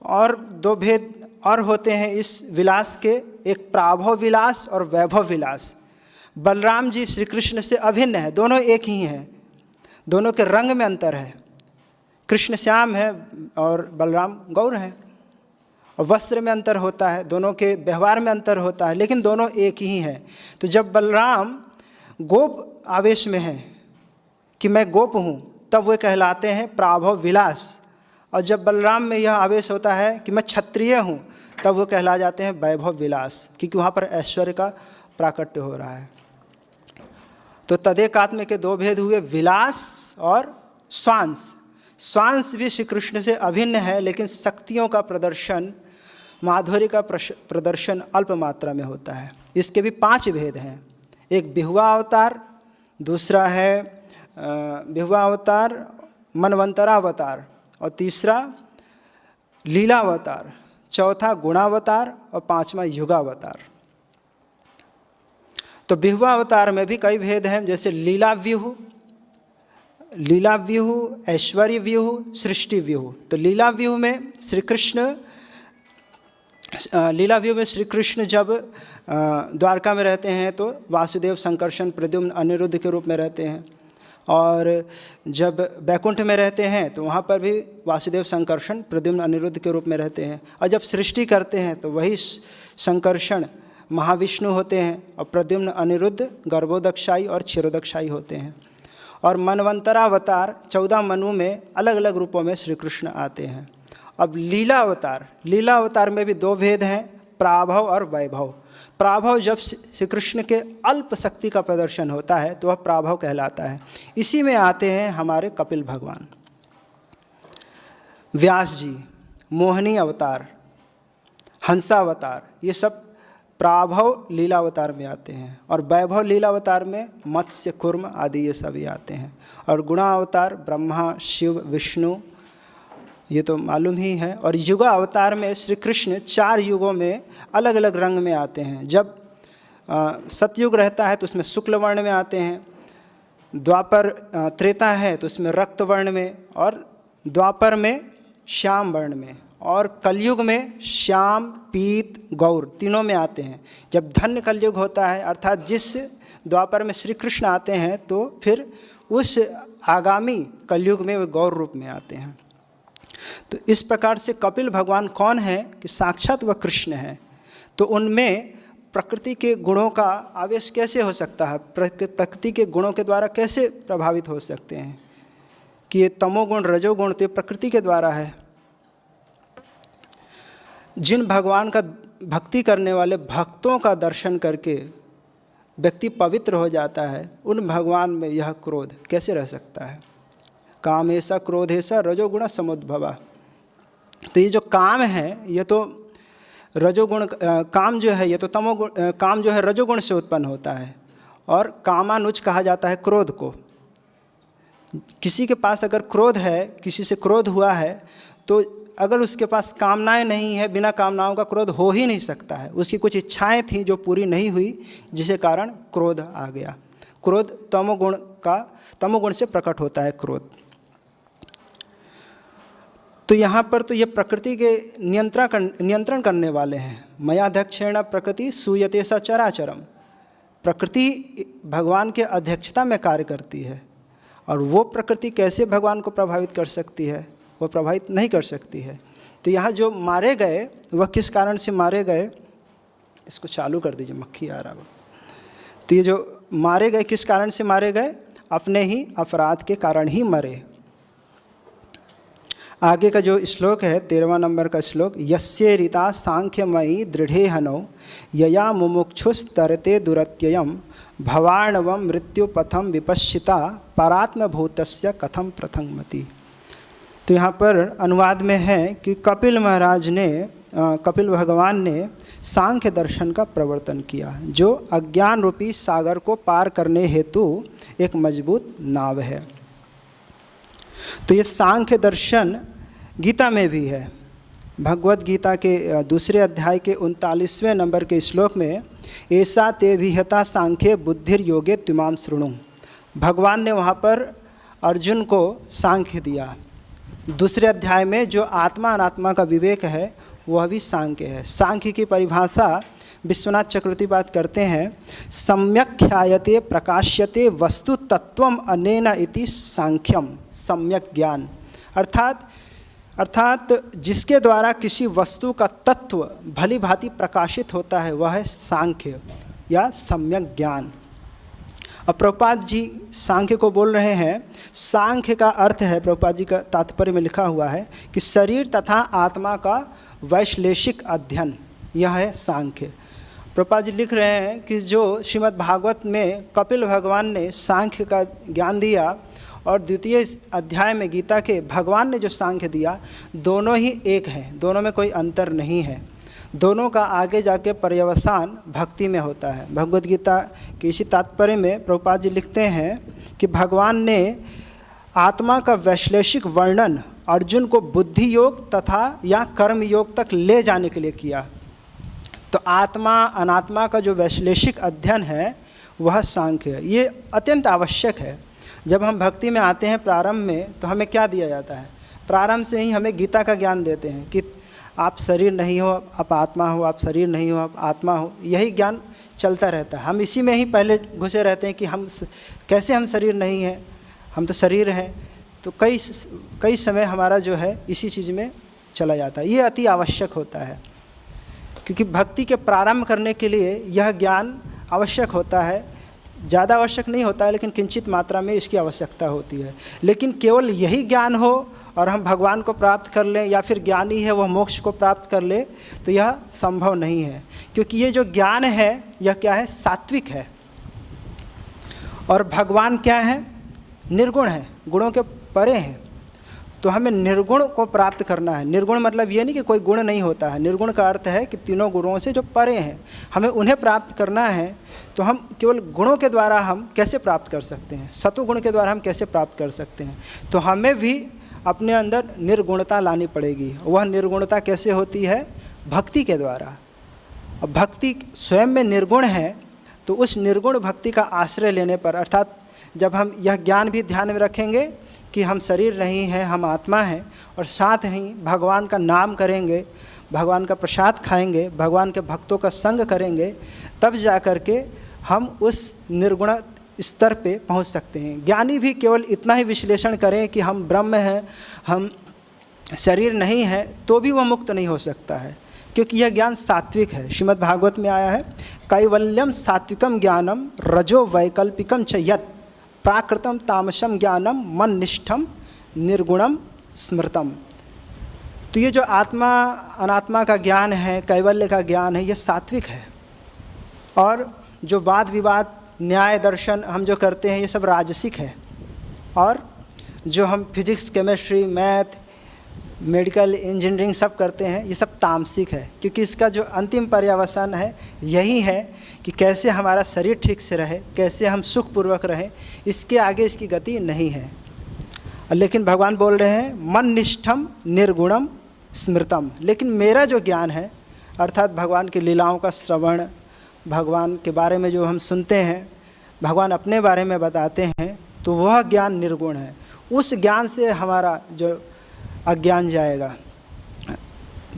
Speaker 1: और 2 भेद और होते हैं इस विलास के, एक प्राभव विलास और वैभव विलास। बलराम जी श्री कृष्ण से अभिन्न है, दोनों एक ही हैं, दोनों के रंग में अंतर है। कृष्ण श्याम है और बलराम गौर है। और वस्त्र में अंतर होता है, दोनों के व्यवहार में अंतर होता है, लेकिन दोनों एक ही हैं। तो जब बलराम गोप आवेश में है कि मैं गोप हूँ, तब वे कहलाते हैं प्राभव विलास। और जब बलराम में यह आवेश होता है कि मैं क्षत्रिय हूँ, तब वो कहला जाते हैं वैभव विलास, क्योंकि वहाँ पर ऐश्वर्य का प्राकट्य हो रहा है। तो तदेकात्म के 2 भेद हुए, विलास और स्वांस। स्वांस भी श्री कृष्ण से अभिन्न है, लेकिन शक्तियों का प्रदर्शन, माधुर्य का प्रदर्शन अल्प मात्रा में होता है। इसके भी 5 भेद हैं, एक बिहुआ अवतार, दूसरा है बिहुआ अवतार, मनवंतरावतार, और तीसरा लीलावतार, चौथा गुणावतार, और 5वां युगावतार। तो बिहुआ अवतार में भी कई भेद हैं, जैसे लीला व्यूह, ऐश्वर्य व्यूह, सृष्टि व्यूह। तो लीला व्यूह में श्री कृष्ण जब द्वारका में रहते हैं तो वासुदेव, संकर्षण, प्रद्युम्न, अनिरुद्ध के रूप में रहते हैं, और जब बैकुंठ में रहते हैं तो वहाँ पर भी वासुदेव, संकर्षण, प्रद्युम्न, अनिरुद्ध के रूप में रहते हैं। और जब सृष्टि करते हैं तो वही संकर्षण महाविष्णु होते हैं, और प्रद्युम्न, अनिरुद्ध गर्भोदक्षाई और क्षीरोदक्षाई होते हैं। और मनवंतरावतार 14 मनु में अलग अलग रूपों में श्री कृष्ण आते हैं। अब लीला अवतार में भी 2 भेद हैं, प्राभव और वैभव। प्राभव जब श्री कृष्ण के अल्प शक्ति का प्रदर्शन होता है तो वह प्राभव कहलाता है। इसी में आते हैं हमारे कपिल भगवान, व्यास जी, मोहिनी अवतार, हंसावतार, ये सब प्राभव लीलावतार में आते हैं। और वैभव लीलावतार में मत्स्य, कुर्म आदि ये सभी आते हैं। और गुणावतार ब्रह्मा, शिव, विष्णु, ये तो मालूम ही है। और युगा अवतार में श्री कृष्ण 4 युगों में अलग अलग रंग में आते हैं। जब सतयुग रहता है तो उसमें शुक्ल वर्ण में आते हैं, द्वापर त्रेता है तो उसमें रक्त वर्ण में, और द्वापर में श्याम वर्ण में, और कलयुग में श्याम, पीत, गौर तीनों में आते हैं। जब धन्य कलयुग होता है अर्थात जिस द्वापर में श्री कृष्ण आते हैं तो फिर उस आगामी कलयुग में वे गौर रूप में आते हैं। तो इस प्रकार से कपिल भगवान कौन है कि साक्षात वह कृष्ण है। तो उनमें प्रकृति के गुणों का आवेश कैसे हो सकता है, प्रकृति के गुणों के द्वारा कैसे प्रभावित हो सकते हैं कि ये तमोगुण रजोगुण तो ये प्रकृति के द्वारा है। जिन भगवान का भक्ति करने वाले भक्तों का दर्शन करके व्यक्ति पवित्र हो जाता है, उन भगवान में यह क्रोध कैसे रह सकता है। काम ऐसा क्रोध ऐसा रजोगुण समुद्भवा। तो ये जो काम है ये तो रजोगुण, काम जो है ये तो तमोगुण, काम जो है रजोगुण से उत्पन्न होता है। और कामानुज कहा जाता है क्रोध को। किसी के पास अगर क्रोध है, किसी से क्रोध हुआ है, तो अगर उसके पास कामनाएं नहीं है, बिना कामनाओं का क्रोध हो ही नहीं सकता है। उसकी कुछ इच्छाएं थी जो पूरी नहीं हुई, जिसके कारण क्रोध आ गया। क्रोध तमोगुण से प्रकट होता है क्रोध। तो यहाँ पर तो ये प्रकृति के नियंत्रण करने वाले हैं। मयाध्यक्षेण प्रकृति सूयते स चराचरम। प्रकृति भगवान के अध्यक्षता में कार्य करती है, और वो प्रकृति कैसे भगवान को प्रभावित कर सकती है, वो प्रभावित नहीं कर सकती है। तो यहाँ जो मारे गए वह किस कारण से मारे गए, इसको चालू कर दीजिए, मक्खी आ रहा है। तो ये जो मारे गए किस कारण से मारे गए, अपने ही अपराध के कारण ही मरे। आगे का जो श्लोक है 13वां नंबर का श्लोक, यस्य रीता सांख्यमयी दृढ़े हनौ यया मुमुक्षुस्तरते दुरत्ययम भवार्णवम मृत्युपथम विपश्चिता परात्मभूतस्य कथम प्रथंगमति। तो यहाँ पर अनुवाद में है कि कपिल महाराज ने, कपिल भगवान ने सांख्य दर्शन का प्रवर्तन किया, जो अज्ञान रूपी सागर को पार करने हेतु एक मजबूत नाव है। तो ये सांख्य दर्शन गीता में भी है। भगवत गीता के दूसरे अध्याय के 39वें नंबर के श्लोक में, ऐसा ते विहता सांख्ये बुद्धिर योगे त्विमाम शृणु। भगवान ने वहाँ पर अर्जुन को सांख्य दिया। दूसरे अध्याय में जो आत्मा अनात्मा का विवेक है वह भी सांख्य है। सांख्य की परिभाषा विश्वनाथ चक्रवर्ती करते हैं, सम्यक ख्यायते प्रकाश्यते वस्तु तत्वम अनेन इति सांख्यम। सम्यक ज्ञान अर्थात जिसके द्वारा किसी वस्तु का तत्व भली भांति प्रकाशित होता है वह है सांख्य या सम्यक ज्ञान। अब प्रभुपाद जी सांख्य को बोल रहे हैं। सांख्य का अर्थ है, प्रभुपाद जी का तात्पर्य में लिखा हुआ है कि शरीर तथा आत्मा का वैश्लेषिक अध्ययन, यह है सांख्य। प्रभुपाद जी लिख रहे हैं कि जो श्रीमद् भागवत में कपिल भगवान ने सांख्य का ज्ञान दिया और द्वितीय अध्याय में गीता के भगवान ने जो सांख्य दिया, दोनों ही एक हैं, दोनों में कोई अंतर नहीं है। दोनों का आगे जाके पर्यवसान भक्ति में होता है। भगवद गीता के इसी तात्पर्य में प्रभुपाद जी लिखते हैं कि भगवान ने आत्मा का वैश्लेषिक वर्णन अर्जुन को बुद्धि योग तथा या कर्म योग तक ले जाने के लिए किया। तो आत्मा अनात्मा का जो वैश्लेषिक अध्ययन है वह सांख्य है। ये अत्यंत आवश्यक है। जब हम भक्ति में आते हैं प्रारंभ में, तो हमें क्या दिया जाता है, प्रारंभ से ही हमें गीता का ज्ञान देते हैं कि आप शरीर नहीं हो, आप आत्मा हो, आप शरीर नहीं हो, आप आत्मा हो। यही ज्ञान चलता रहता है। हम इसी में ही पहले घुसे रहते हैं कि हम कैसे हम शरीर नहीं हैं, हम तो शरीर हैं। तो कई समय हमारा जो है इसी चीज़ में चला जाता है। ये अति आवश्यक होता है, क्योंकि भक्ति के प्रारंभ करने के लिए यह ज्ञान आवश्यक होता है। ज़्यादा आवश्यक नहीं होता है, लेकिन किंचित मात्रा में इसकी आवश्यकता होती है। लेकिन केवल यही ज्ञान हो और हम भगवान को प्राप्त कर लें, या फिर ज्ञानी है वह मोक्ष को प्राप्त कर ले, तो यह संभव नहीं है। क्योंकि ये जो ज्ञान है यह क्या है? सात्विक है। और भगवान क्या है? निर्गुण है, गुणों के परे हैं। तो हमें निर्गुण को प्राप्त करना है। निर्गुण मतलब ये नहीं कि कोई गुण नहीं होता है, निर्गुण का अर्थ है कि तीनों गुणों से जो परे हैं, हमें उन्हें प्राप्त करना है। तो हम केवल गुणों के द्वारा हम कैसे प्राप्त कर सकते हैं? सत्वगुण के द्वारा हम कैसे प्राप्त कर सकते हैं? तो हमें भी अपने अंदर निर्गुणता लानी पड़ेगी। वह निर्गुणता कैसे होती है? भक्ति के द्वारा। अब भक्ति स्वयं में निर्गुण है, तो उस निर्गुण भक्ति का आश्रय लेने पर, अर्थात जब हम यह ज्ञान भी ध्यान में रखेंगे कि हम शरीर नहीं हैं, हम आत्मा हैं, और साथ ही भगवान का नाम करेंगे, भगवान का प्रसाद खाएंगे, भगवान के भक्तों का संग करेंगे, तब जा कर के हम उस निर्गुण स्तर पे पहुंच सकते हैं। ज्ञानी भी केवल इतना ही विश्लेषण करें कि हम ब्रह्म हैं, हम शरीर नहीं है, तो भी वह मुक्त नहीं हो सकता है, क्योंकि यह ज्ञान सात्विक है। श्रीमद् भागवत में आया है, कैवल्यम सात्विकम ज्ञानम रजो वैकल्पिकम च यत् प्राकृतम तामसम ज्ञानम मन निष्ठम निर्गुणम स्मृतम। तो ये जो आत्मा अनात्मा का ज्ञान है, कैवल्य का ज्ञान है, ये सात्विक है। और जो वाद विवाद न्याय दर्शन हम जो करते हैं, ये सब राजसिक है। और जो हम physics chemistry math medical engineering सब करते हैं, ये सब तामसिक है। क्योंकि इसका जो अंतिम पर्यवसान है यही है कि कैसे हमारा शरीर ठीक से रहे, कैसे हम सुखपूर्वक रहें, इसके आगे इसकी गति नहीं है। लेकिन भगवान बोल रहे हैं मन निष्ठम निर्गुणम स्मृतम। लेकिन मेरा जो ज्ञान है, अर्थात भगवान की लीलाओं का श्रवण, भगवान के बारे में जो हम सुनते हैं, भगवान अपने बारे में बताते हैं, तो वह ज्ञान निर्गुण है। उस ज्ञान से हमारा जो अज्ञान जाएगा।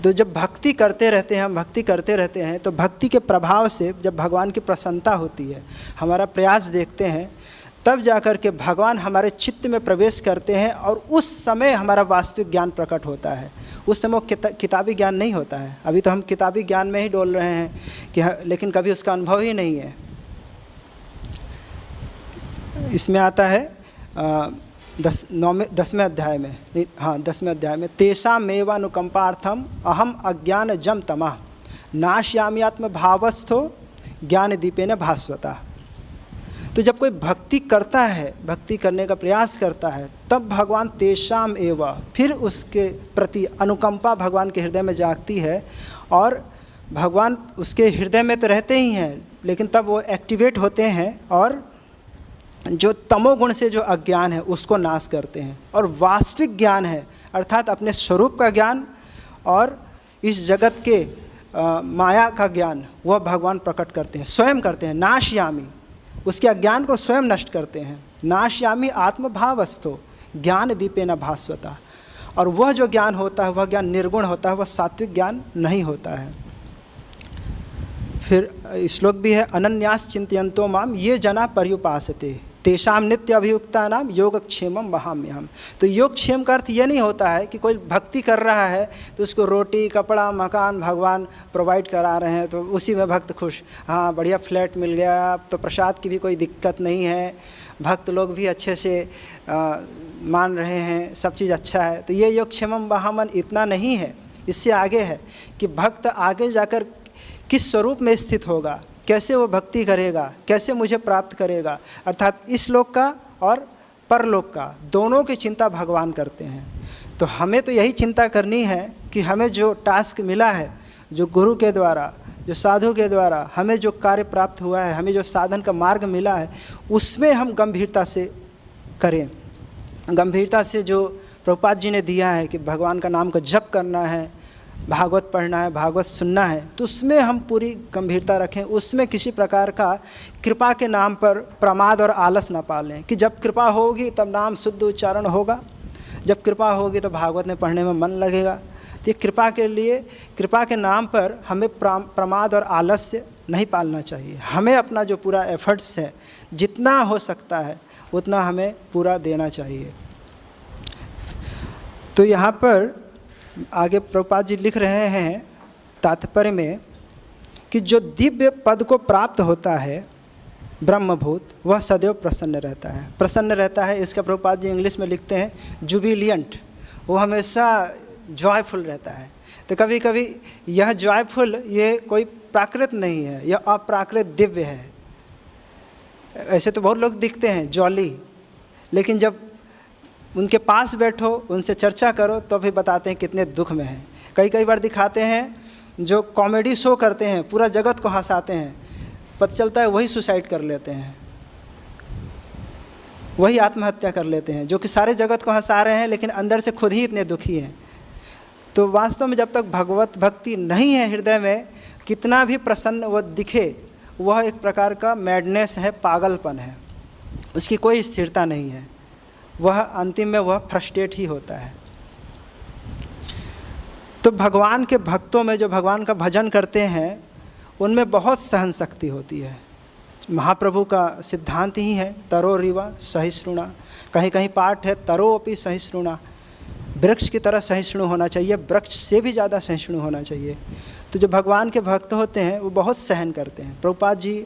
Speaker 1: तो जब भक्ति करते रहते हैं, हम भक्ति करते रहते हैं, तो भक्ति के प्रभाव से जब भगवान की प्रसन्नता होती है, हमारा प्रयास देखते हैं, तब जाकर के भगवान हमारे चित्त में प्रवेश करते हैं, और उस समय हमारा वास्तविक ज्ञान प्रकट होता है। उस समय किताबी ज्ञान नहीं होता है। अभी तो हम किताबी ज्ञान में ही डोल रहे हैं कि लेकिन कभी उसका अनुभव ही नहीं है। इसमें आता है 10वें अध्याय में, हाँ 10वें अध्याय में, तेषामेव अनुकंपार्थम अहम अज्ञान जम तमः नाश्याम्यात्म भावस्थो ज्ञान दीपेन भास्वता। तो जब कोई भक्ति करता है, भक्ति करने का प्रयास करता है, तब भगवान तेषाम एव, फिर उसके प्रति अनुकंपा भगवान के हृदय में जागती है। और भगवान उसके हृदय में तो रहते ही हैं, लेकिन तब वो एक्टिवेट होते हैं और जो तमोगुण से जो अज्ञान है उसको नाश करते हैं। और वास्तविक ज्ञान है, अर्थात अपने स्वरूप का ज्ञान और इस जगत के माया का ज्ञान, वह भगवान प्रकट करते हैं, स्वयं करते हैं। नाशयामी, उसके अज्ञान को स्वयं नष्ट करते हैं। नाशयामी आत्मभावस्थो ज्ञान दीपेन भास्वता। और वह जो ज्ञान होता है वह ज्ञान निर्गुण होता है, वह सात्विक ज्ञान नहीं होता है। फिर श्लोक भी है, अनन्यास चिंतयन्तो माम ये जना पर्युपासते तेषाम नित्य अभियुक्ता नाम योगक्षेमम वहाम्यहम। तो योगक्षेम का अर्थ ये नहीं होता है कि कोई भक्ति कर रहा है तो उसको रोटी कपड़ा मकान भगवान प्रोवाइड करा रहे हैं तो उसी में भक्त खुश, हाँ बढ़िया फ्लैट मिल गया, तो प्रसाद की भी कोई दिक्कत नहीं है, भक्त लोग भी अच्छे से मान रहे हैं, सब चीज़ अच्छा है। तो ये योगक्षेमम वहामन इतना नहीं है, इससे आगे है कि भक्त आगे जाकर किस स्वरूप में स्थित होगा, कैसे वो भक्ति करेगा, कैसे मुझे प्राप्त करेगा। अर्थात इस लोक का और परलोक का दोनों की चिंता भगवान करते हैं। तो हमें तो यही चिंता करनी है कि हमें जो टास्क मिला है, जो गुरु के द्वारा, जो साधु के द्वारा हमें जो कार्य प्राप्त हुआ है, हमें जो साधन का मार्ग मिला है, उसमें हम गंभीरता से करें। गंभीरता से जो प्रभुपाद जी ने दिया है कि भगवान का नाम का जप करना है, भागवत पढ़ना है, भागवत सुनना है, तो उसमें हम पूरी गंभीरता रखें। उसमें किसी प्रकार का कृपा के नाम पर प्रमाद और आलस ना पालें कि जब कृपा होगी तब नाम शुद्ध उच्चारण होगा, जब कृपा होगी तो भागवत में पढ़ने में मन लगेगा। तो ये कृपा के लिए, कृपा के नाम पर हमें प्रमाद और आलस्य नहीं पालना चाहिए। हमें अपना जो पूरा एफर्ट्स है, जितना हो सकता है उतना हमें पूरा देना चाहिए। तो यहाँ पर आगे प्रभुपाद जी लिख रहे हैं तात्पर्य में कि जो दिव्य पद को प्राप्त होता है ब्रह्मभूत, वह सदैव प्रसन्न रहता है। प्रसन्न रहता है, इसका प्रभुपाद जी इंग्लिश में लिखते हैं जुबिलियंट। वो हमेशा जॉयफुल रहता है। तो कभी कभी यह जॉयफुल ये कोई प्राकृत नहीं है, यह अप्राकृत दिव्य है। ऐसे तो बहुत लोग दिखते हैं जॉली, लेकिन जब उनके पास बैठो, उनसे चर्चा करो तो भी बताते हैं कितने दुख में हैं। कई बार दिखाते हैं जो कॉमेडी शो करते हैं, पूरा जगत को हंसाते हैं, पता चलता है वही सुसाइड कर लेते हैं, वही आत्महत्या कर लेते हैं, जो कि सारे जगत को हंसा रहे हैं लेकिन अंदर से खुद ही इतने दुखी हैं। तो वास्तव में जब तक भगवत भक्ति नहीं है हृदय में, कितना भी प्रसन्न वह दिखे, वह एक प्रकार का मैडनेस है, पागलपन है, उसकी कोई स्थिरता नहीं है, वह अंतिम में वह फ्रस्ट्रेट ही होता है। तो भगवान के भक्तों में जो भगवान का भजन करते हैं उनमें बहुत सहन शक्ति होती है। महाप्रभु का सिद्धांत ही है तरोरिवा सहिष्णुना, कहीं कहीं पाठ है तरोपि सहिष्णुना, वृक्ष की तरह सहिष्णु होना चाहिए, वृक्ष से भी ज़्यादा सहिष्णु होना चाहिए। तो जो भगवान के भक्त होते हैं वो बहुत सहन करते हैं। प्रभुपाद जी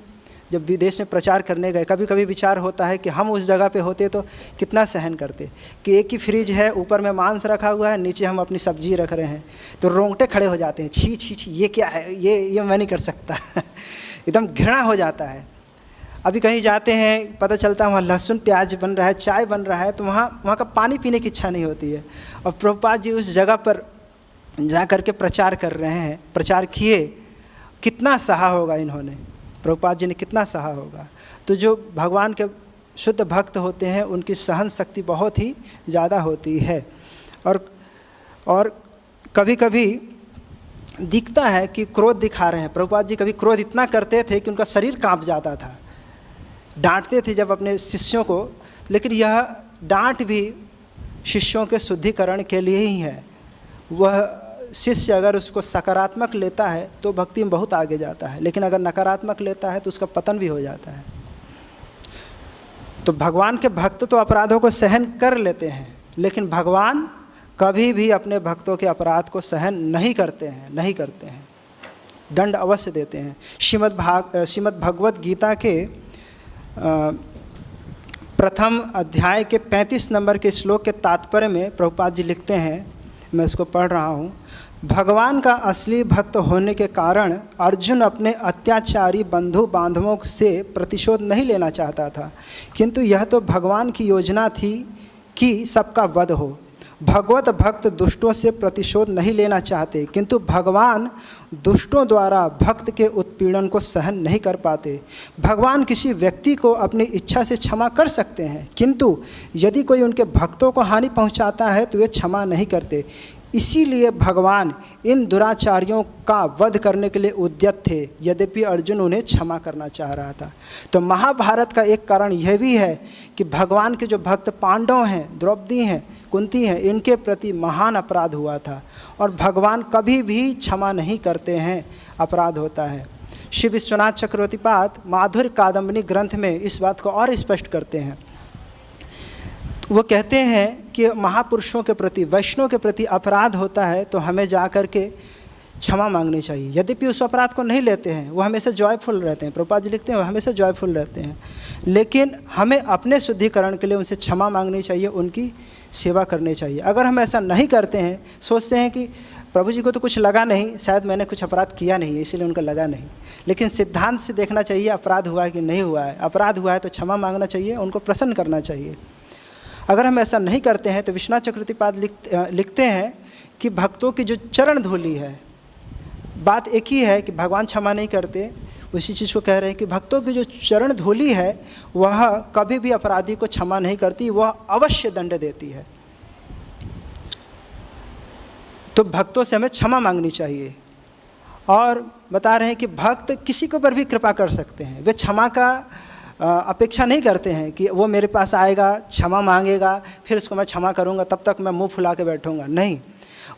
Speaker 1: जब विदेश में प्रचार करने गए, कभी कभी विचार होता है कि हम उस जगह पे होते तो कितना सहन करते, कि एक ही फ्रिज है, ऊपर में मांस रखा हुआ है, नीचे हम अपनी सब्जी रख रहे हैं, तो रोंगटे खड़े हो जाते हैं, छी छी छी ये क्या है, ये मैं नहीं कर सकता एकदम घृणा हो जाता है। अभी कहीं जाते हैं, पता चलता है वहाँ लहसुन प्याज बन रहा है, चाय बन रहा है, तो वहाँ का पानी पीने की इच्छा नहीं होती है। और प्रभुपाद जी उस जगह पर जा कर के प्रचार कर रहे हैं, प्रचार किए, कितना सहा होगा इन्होंने, प्रभुपाद जी ने कितना सहा होगा। तो जो भगवान के शुद्ध भक्त होते हैं उनकी सहन शक्ति बहुत ही ज़्यादा होती है। और कभी कभी दिखता है कि क्रोध दिखा रहे हैं। प्रभुपाद जी कभी क्रोध इतना करते थे कि उनका शरीर कांप जाता था, डांटते थे जब अपने शिष्यों को, लेकिन यह डांट भी शिष्यों के शुद्धिकरण के लिए ही है। वह शिष्य अगर उसको सकारात्मक लेता है तो भक्ति में बहुत आगे जाता है, लेकिन अगर नकारात्मक लेता है तो उसका पतन भी हो जाता है। तो भगवान के भक्त तो अपराधों को सहन कर लेते हैं, लेकिन भगवान कभी भी अपने भक्तों के अपराध को सहन नहीं करते हैं, दंड अवश्य देते हैं। श्रीमद् भगवत गीता के प्रथम अध्याय के 35 नंबर के श्लोक के तात्पर्य में प्रभुपाद जी लिखते हैं, मैं इसको पढ़ रहा हूँ। भगवान का असली भक्त होने के कारण अर्जुन अपने अत्याचारी बंधु बांधवों से प्रतिशोध नहीं लेना चाहता था, किंतु यह तो भगवान की योजना थी कि सबका वध हो। भगवत भक्त दुष्टों से प्रतिशोध नहीं लेना चाहते, किंतु भगवान दुष्टों द्वारा भक्त के उत्पीड़न को सहन नहीं कर पाते। भगवान किसी व्यक्ति को अपनी इच्छा से क्षमा कर सकते हैं, किंतु यदि कोई उनके भक्तों को हानि पहुंचाता है तो वे क्षमा नहीं करते। इसीलिए भगवान इन दुराचारियों का वध करने के लिए उद्यत थे, यद्यपि अर्जुन उन्हें क्षमा करना चाह रहा था। तो महाभारत का एक कारण यह भी है कि भगवान के जो भक्त पांडव हैं, द्रौपदी हैं, कुंती हैं, इनके प्रति महान अपराध हुआ था और भगवान कभी भी क्षमा नहीं करते हैं, अपराध होता है। श्री विश्वनाथ चक्रवर्तीपाद माधुर्य कादम्बिनी ग्रंथ में इस बात को और स्पष्ट करते हैं। वो कहते हैं कि महापुरुषों के प्रति, वैष्णव के प्रति अपराध होता है तो हमें जा कर के क्षमा मांगनी चाहिए। यद्यपि उस अपराध को नहीं लेते हैं, वो हमेशा जॉयफुल रहते हैं, प्रभुपाद जी लिखते हैं वो हमेशा जॉयफुल रहते हैं, लेकिन हमें अपने शुद्धिकरण के लिए उनसे क्षमा मांगनी चाहिए, उनकी सेवा करनी चाहिए। अगर हम ऐसा नहीं करते हैं, सोचते हैं कि प्रभु जी को तो कुछ लगा नहीं, शायद मैंने कुछ अपराध किया नहीं है इसीलिए उनको लगा नहीं, लेकिन सिद्धांत से देखना चाहिए अपराध हुआ है कि नहीं हुआ है। अपराध हुआ है तो क्षमा मांगना चाहिए, उनको प्रसन्न करना चाहिए। अगर हम ऐसा नहीं करते हैं तो विश्वनाथ चक्रवर्तीपाद लिखते हैं कि भक्तों की जो चरण धूलि है, बात एक ही है कि भगवान क्षमा नहीं करते, उसी चीज़ को कह रहे हैं कि भक्तों की जो चरण धूलि है वह कभी भी अपराधी को क्षमा नहीं करती, वह अवश्य दंड देती है। तो भक्तों से हमें क्षमा मांगनी चाहिए। और बता रहे हैं कि भक्त किसी के ऊपर भी कृपा कर सकते हैं, वे क्षमा का अपेक्षा नहीं करते हैं कि वो मेरे पास आएगा, क्षमा मांगेगा, फिर उसको मैं क्षमा करूंगा, तब तक मैं मुंह फुला के बैठूंगा। नहीं,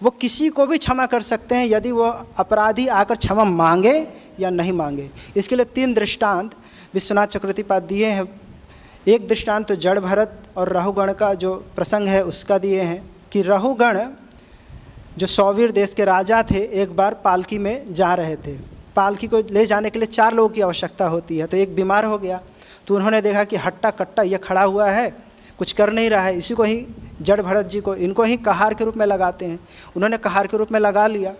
Speaker 1: वो किसी को भी क्षमा कर सकते हैं यदि वो अपराधी आकर क्षमा मांगे या नहीं मांगे। इसके लिए 3 दृष्टांत विश्वनाथ चक्रवर्तीपाद दिए हैं। एक दृष्टांत तो जड़ भरत और रहुगण का जो प्रसंग है उसका दिए हैं कि रहुगण जो सौवीर देश के राजा थे, एक बार पालकी में जा रहे थे। पालकी को ले जाने के लिए 4 लोगों की आवश्यकता होती है, तो एक बीमार हो गया, तो उन्होंने देखा कि हट्टा कट्टा ये खड़ा हुआ है, कुछ कर नहीं रहा है, इसी को ही जड़ भरत जी को, इनको ही कहार के रूप में लगाते हैं, उन्होंने कहार के रूप में लगा लिया।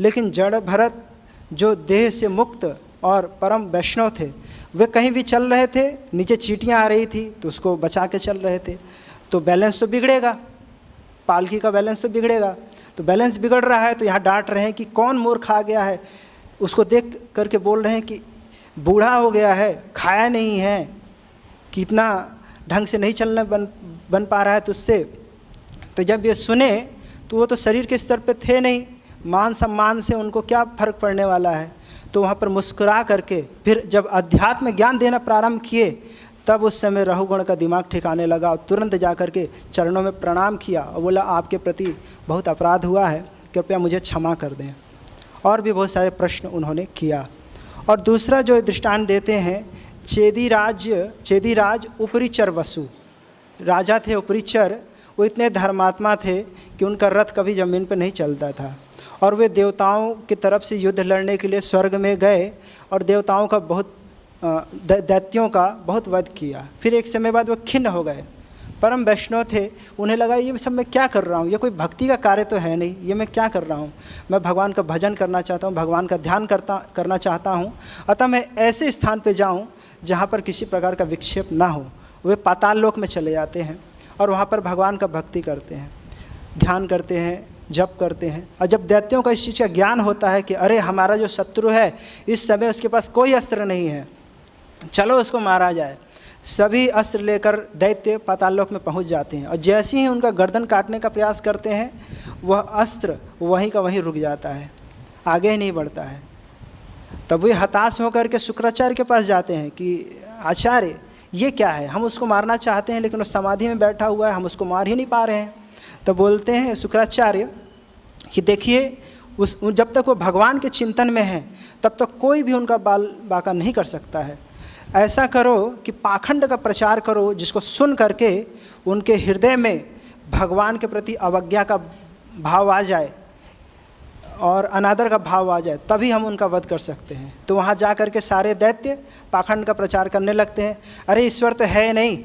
Speaker 1: लेकिन जड़ भरत जो देह से मुक्त और परम वैष्णव थे, वे कहीं भी चल रहे थे, नीचे चींटियाँ आ रही थी तो उसको बचा के चल रहे थे, तो बैलेंस तो बिगड़ेगा, पालकी का बैलेंस तो बिगड़ेगा। तो बैलेंस बिगड़ रहा है तो यहाँ डांट रहे हैं कि कौन मूर्ख आ गया है, उसको देख करके बोल रहे हैं कि बूढ़ा हो गया है, खाया नहीं है, कि इतना ढंग से नहीं चलना बन पा रहा है तुझसे। तो जब ये सुने तो वो तो शरीर के स्तर पे थे नहीं, मान सम्मान से उनको क्या फर्क पड़ने वाला है। तो वहाँ पर मुस्कुरा करके फिर जब अध्यात्म ज्ञान देना प्रारंभ किए, तब उस समय रहुगुण का दिमाग ठिकाने लगा और तुरंत जा कर के चरणों में प्रणाम किया और बोला आपके प्रति बहुत अपराध हुआ है, कृपया मुझे क्षमा कर दें। और भी बहुत सारे प्रश्न उन्होंने किया। और दूसरा जो दृष्टांत देते हैं, चेदीराज उपरिचर वसु, राजा थे उपरिचर, वो इतने धर्मात्मा थे कि उनका रथ कभी ज़मीन पर नहीं चलता था, और वे देवताओं की तरफ से युद्ध लड़ने के लिए स्वर्ग में गए और देवताओं का बहुत दैत्यों का बहुत वध किया। फिर एक समय बाद वो खिन्न हो गए, परम वैष्णव थे, उन्हें लगा ये सब मैं क्या कर रहा हूँ, ये कोई भक्ति का कार्य तो है नहीं, ये मैं क्या कर रहा हूँ, मैं भगवान का भजन करना चाहता हूँ, भगवान का ध्यान करना चाहता हूँ, अतः मैं ऐसे स्थान पे जाऊँ जहाँ पर किसी प्रकार का विक्षेप ना हो। वे पाताल लोक में चले जाते हैं और वहाँ पर भगवान का भक्ति करते हैं, ध्यान करते हैं, जप करते हैं। और जब दैत्यों का इस चीज़ का ज्ञान होता है कि अरे हमारा जो शत्रु है इस समय उसके पास कोई अस्त्र नहीं है, चलो उसको मारा जाए, सभी अस्त्र लेकर दैत्य पाताल लोक में पहुंच जाते हैं। और जैसे ही उनका गर्दन काटने का प्रयास करते हैं, वह अस्त्र वहीं का वहीं रुक जाता है, आगे ही नहीं बढ़ता है। तब वे हताश होकर के शुक्राचार्य के पास जाते हैं कि आचार्य ये क्या है, हम उसको मारना चाहते हैं लेकिन वो समाधि में बैठा हुआ है, हम उसको मार ही नहीं पा रहे हैं। तब बोलते हैं शुक्राचार्य कि देखिए जब तक वो भगवान के चिंतन में है तब तक कोई भी उनका बाल बाका नहीं कर सकता है। ऐसा करो कि पाखंड का प्रचार करो, जिसको सुन करके उनके हृदय में भगवान के प्रति अवज्ञा का भाव आ जाए और अनादर का भाव आ जाए, तभी हम उनका वध कर सकते हैं। तो वहाँ जा कर के सारे दैत्य पाखंड का प्रचार करने लगते हैं, अरे ईश्वर तो है नहीं,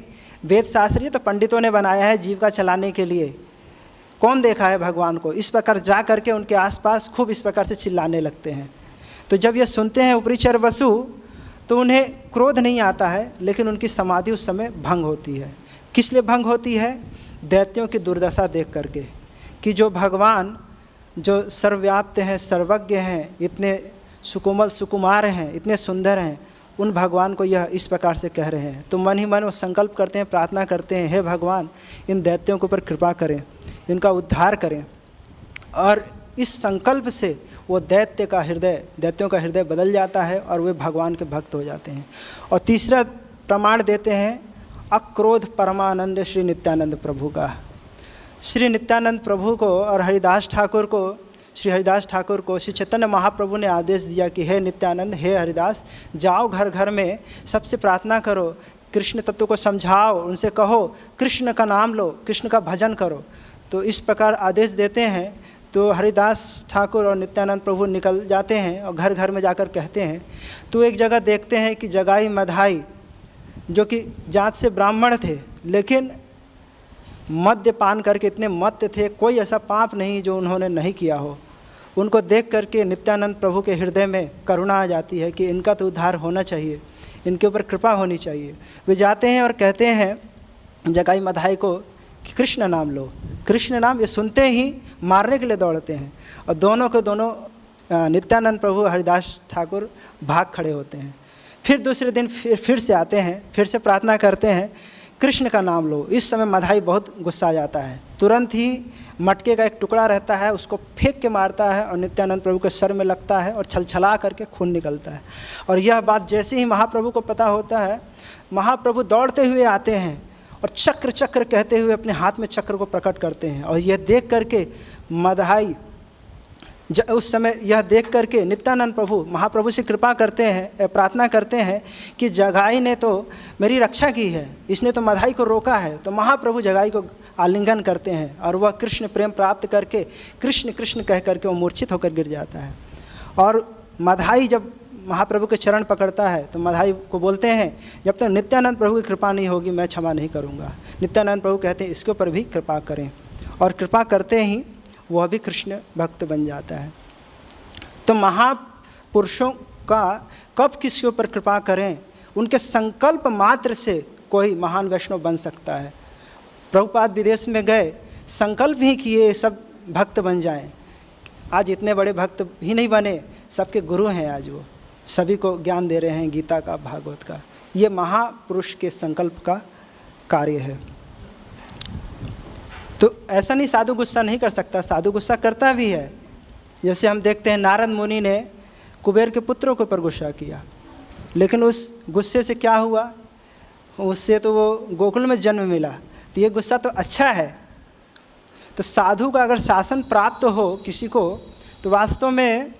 Speaker 1: वेद शास्त्र ये तो पंडितों ने बनाया है जीविका चलाने के लिए, कौन देखा है भगवान को। इस प्रकार जा करके उनके आसपास खूब इस प्रकार से चिल्लाने लगते हैं। तो जब ये सुनते हैं उपरिचर वसु तो उन्हें क्रोध नहीं आता है, लेकिन उनकी समाधि उस समय भंग होती है। किस लिए भंग होती है? दैत्यों की दुर्दशा देख करके, कि जो भगवान जो सर्वव्याप्त हैं, सर्वज्ञ हैं, इतने सुकोमल सुकुमार हैं, इतने सुंदर हैं, उन भगवान को यह इस प्रकार से कह रहे हैं। तो मन ही मन वो संकल्प करते हैं, प्रार्थना करते हैं, हे भगवान इन दैत्यों के ऊपर कृपा करें, इनका उद्धार करें। और इस संकल्प से वो दैत्यों का हृदय बदल जाता है और वे भगवान के भक्त हो जाते हैं। और तीसरा प्रमाण देते हैं अक्रोध परमानंद श्री नित्यानंद प्रभु का। श्री नित्यानंद प्रभु को और श्री हरिदास ठाकुर को श्री चैतन्य महाप्रभु ने आदेश दिया कि हे नित्यानंद, हे हरिदास, जाओ घर घर में सबसे प्रार्थना करो, कृष्ण तत्व को समझाओ, उनसे कहो कृष्ण का नाम लो, कृष्ण का भजन करो। तो इस प्रकार आदेश देते हैं। तो हरिदास ठाकुर और नित्यानंद प्रभु निकल जाते हैं और घर घर में जाकर कहते हैं। तो एक जगह देखते हैं कि जगाई मधाई जो कि जात से ब्राह्मण थे, लेकिन मद्यपान करके इतने मत्त थे, कोई ऐसा पाप नहीं जो उन्होंने नहीं किया हो। उनको देख करके नित्यानंद प्रभु के हृदय में करुणा आ जाती है कि इनका तो उद्धार होना चाहिए, इनके ऊपर कृपा होनी चाहिए। वे जाते हैं और कहते हैं जगाई मधाई को कि कृष्ण नाम लो, कृष्ण नाम। ये सुनते ही मारने के लिए दौड़ते हैं और दोनों के दोनों नित्यानंद प्रभु हरिदास ठाकुर भाग खड़े होते हैं। फिर दूसरे दिन फिर से आते हैं, फिर से प्रार्थना करते हैं कृष्ण का नाम लो। इस समय मधाई बहुत गुस्सा आ जाता है, तुरंत ही मटके का एक टुकड़ा रहता है उसको फेंक के मारता है और नित्यानंद प्रभु के सर में लगता है और छलछला करके खून निकलता है। और यह बात जैसे ही महाप्रभु को पता होता है, महाप्रभु दौड़ते हुए आते हैं और चक्र चक्र कहते हुए अपने हाथ में चक्र को प्रकट करते हैं। और यह देख करके मधाई उस समय यह देख करके नित्यानंद प्रभु महाप्रभु से कृपा करते हैं, प्रार्थना करते हैं कि जगाई ने तो मेरी रक्षा की है, इसने तो मधाई को रोका है। तो महाप्रभु जगाई को आलिंगन करते हैं और वह कृष्ण प्रेम प्राप्त करके कृष्ण कृष्ण कह करके वो मूर्छित होकर गिर जाता है। और मधाई जब महाप्रभु के चरण पकड़ता है तो मधाई को बोलते हैं जब तक नित्यानंद प्रभु की कृपा नहीं होगी मैं क्षमा नहीं करूँगा। नित्यानंद प्रभु कहते हैं इसके ऊपर भी कृपा करें, और कृपा करते ही वह भी कृष्ण भक्त बन जाता है। तो महापुरुषों का कब किसी ऊपर कृपा करें, उनके संकल्प मात्र से कोई महान वैष्णव बन सकता है। प्रभुपाद विदेश में गए, संकल्प ही किए सब भक्त बन जाएं। आज इतने बड़े भक्त भी नहीं बने, सबके गुरु हैं आज, वो सभी को ज्ञान दे रहे हैं गीता का, भागवत का। ये महापुरुष के संकल्प का कार्य है। तो ऐसा नहीं साधु गुस्सा नहीं कर सकता, साधु गुस्सा करता भी है। जैसे हम देखते हैं नारद मुनि ने कुबेर के पुत्रों के ऊपर गुस्सा किया, लेकिन उस गुस्से से क्या हुआ, उससे तो वो गोकुल में जन्म मिला। तो ये गुस्सा तो अच्छा है। तो साधु का अगर शासन प्राप्त हो किसी को तो वास्तव में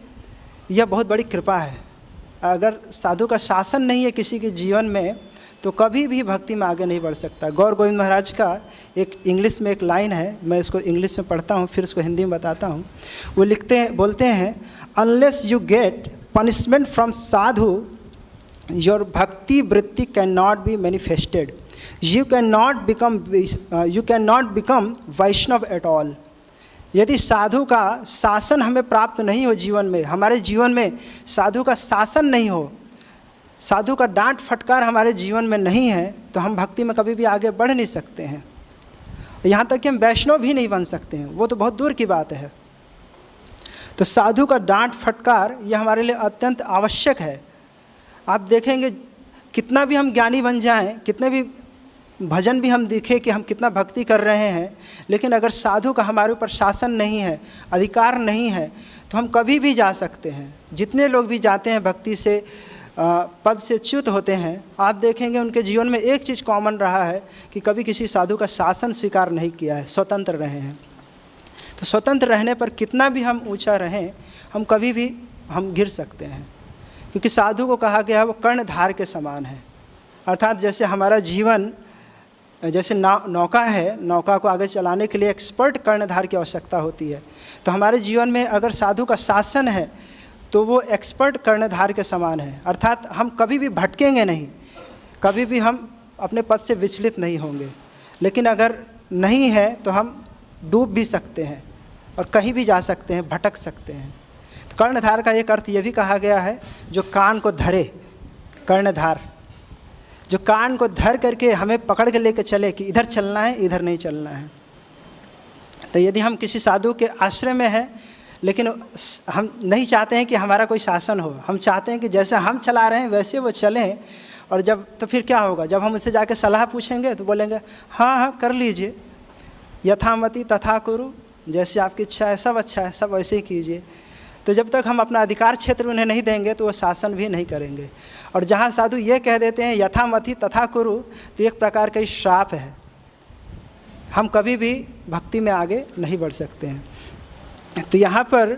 Speaker 1: यह बहुत बड़ी कृपा है। अगर साधु का शासन नहीं है किसी के जीवन में तो कभी भी भक्ति में आगे नहीं बढ़ सकता। गौर गोविंद महाराज का एक इंग्लिश में एक लाइन है, मैं इसको इंग्लिश में पढ़ता हूँ फिर उसको हिंदी में बताता हूँ। वो बोलते हैं unless you get punishment from sadhu your bhakti vritti can not be manifested, you can not become Vaishnava at all. यदि साधु का शासन हमें प्राप्त नहीं हो जीवन में, हमारे जीवन में साधु का शासन नहीं हो, साधु का डांट फटकार हमारे जीवन में नहीं है, तो हम भक्ति में कभी भी आगे बढ़ नहीं सकते हैं। यहाँ तक कि हम वैष्णव भी नहीं बन सकते हैं, वो तो बहुत दूर की बात है। तो साधु का डांट फटकार ये हमारे लिए अत्यंत आवश्यक है। आप देखेंगे कितना भी हम ज्ञानी बन जाएं, कितने भी भजन भी हम दिखे कि हम कितना भक्ति कर रहे हैं, लेकिन अगर साधु का हमारे ऊपर शासन नहीं है, अधिकार नहीं है, तो हम कभी भी जा सकते हैं। जितने लोग भी जाते हैं भक्ति से पद से च्युत होते हैं, आप देखेंगे उनके जीवन में एक चीज़ कॉमन रहा है कि कभी किसी साधु का शासन स्वीकार नहीं किया है, स्वतंत्र रहे हैं। तो स्वतंत्र रहने पर कितना भी हम ऊंचा रहें, हम कभी भी हम गिर सकते हैं, क्योंकि साधु को कहा गया है वो कर्णधार के समान है। अर्थात जैसे हमारा जीवन जैसे नौका है, नौका को आगे चलाने के लिए एक्सपर्ट कर्णधार की आवश्यकता होती है। तो हमारे जीवन में अगर साधु का शासन है तो वो एक्सपर्ट कर्णधार के समान है। अर्थात हम कभी भी भटकेंगे नहीं, कभी भी हम अपने पद से विचलित नहीं होंगे। लेकिन अगर नहीं है तो हम डूब भी सकते हैं और कहीं भी जा सकते हैं, भटक सकते हैं। तो कर्णधार का एक अर्थ ये भी कहा गया है जो कान को धरे, कर्णधार जो कान को धर करके हमें पकड़ के लेके चले कि इधर चलना है, इधर नहीं चलना है। तो यदि हम किसी साधु के आश्रय में हैं, लेकिन हम नहीं चाहते हैं कि हमारा कोई शासन हो, हम चाहते हैं कि जैसे हम चला रहे हैं वैसे वो चलें, और जब तो फिर क्या होगा, जब हम उससे जाके सलाह पूछेंगे तो बोलेंगे हाँ हाँ कर लीजिए, यथामति तथा कुरु, जैसे आपकी इच्छा है सब अच्छा है, सब वैसे ही कीजिए। तो जब तक हम अपना अधिकार क्षेत्र उन्हें नहीं देंगे तो वो शासन भी नहीं करेंगे। और जहाँ साधु ये कह देते हैं यथामति तथा कुरु, तो एक प्रकार का श्राप है, हम कभी भी भक्ति में आगे नहीं बढ़ सकते हैं। तो यहाँ पर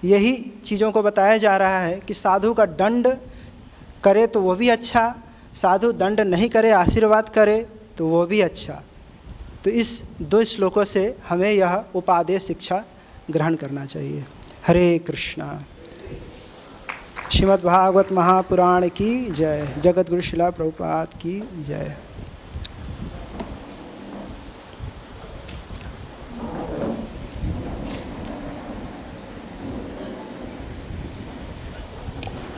Speaker 1: यही चीज़ों को बताया जा रहा है कि साधु का दंड करे तो वो भी अच्छा, साधु दंड नहीं करे आशीर्वाद करे तो वो भी अच्छा। तो इस 2 श्लोकों से हमें यह उपादेय शिक्षा ग्रहण करना चाहिए। हरे कृष्णा। श्रीमद् भागवत महापुराण की जय। जगत गुरु शिला प्रभुपाद की जय।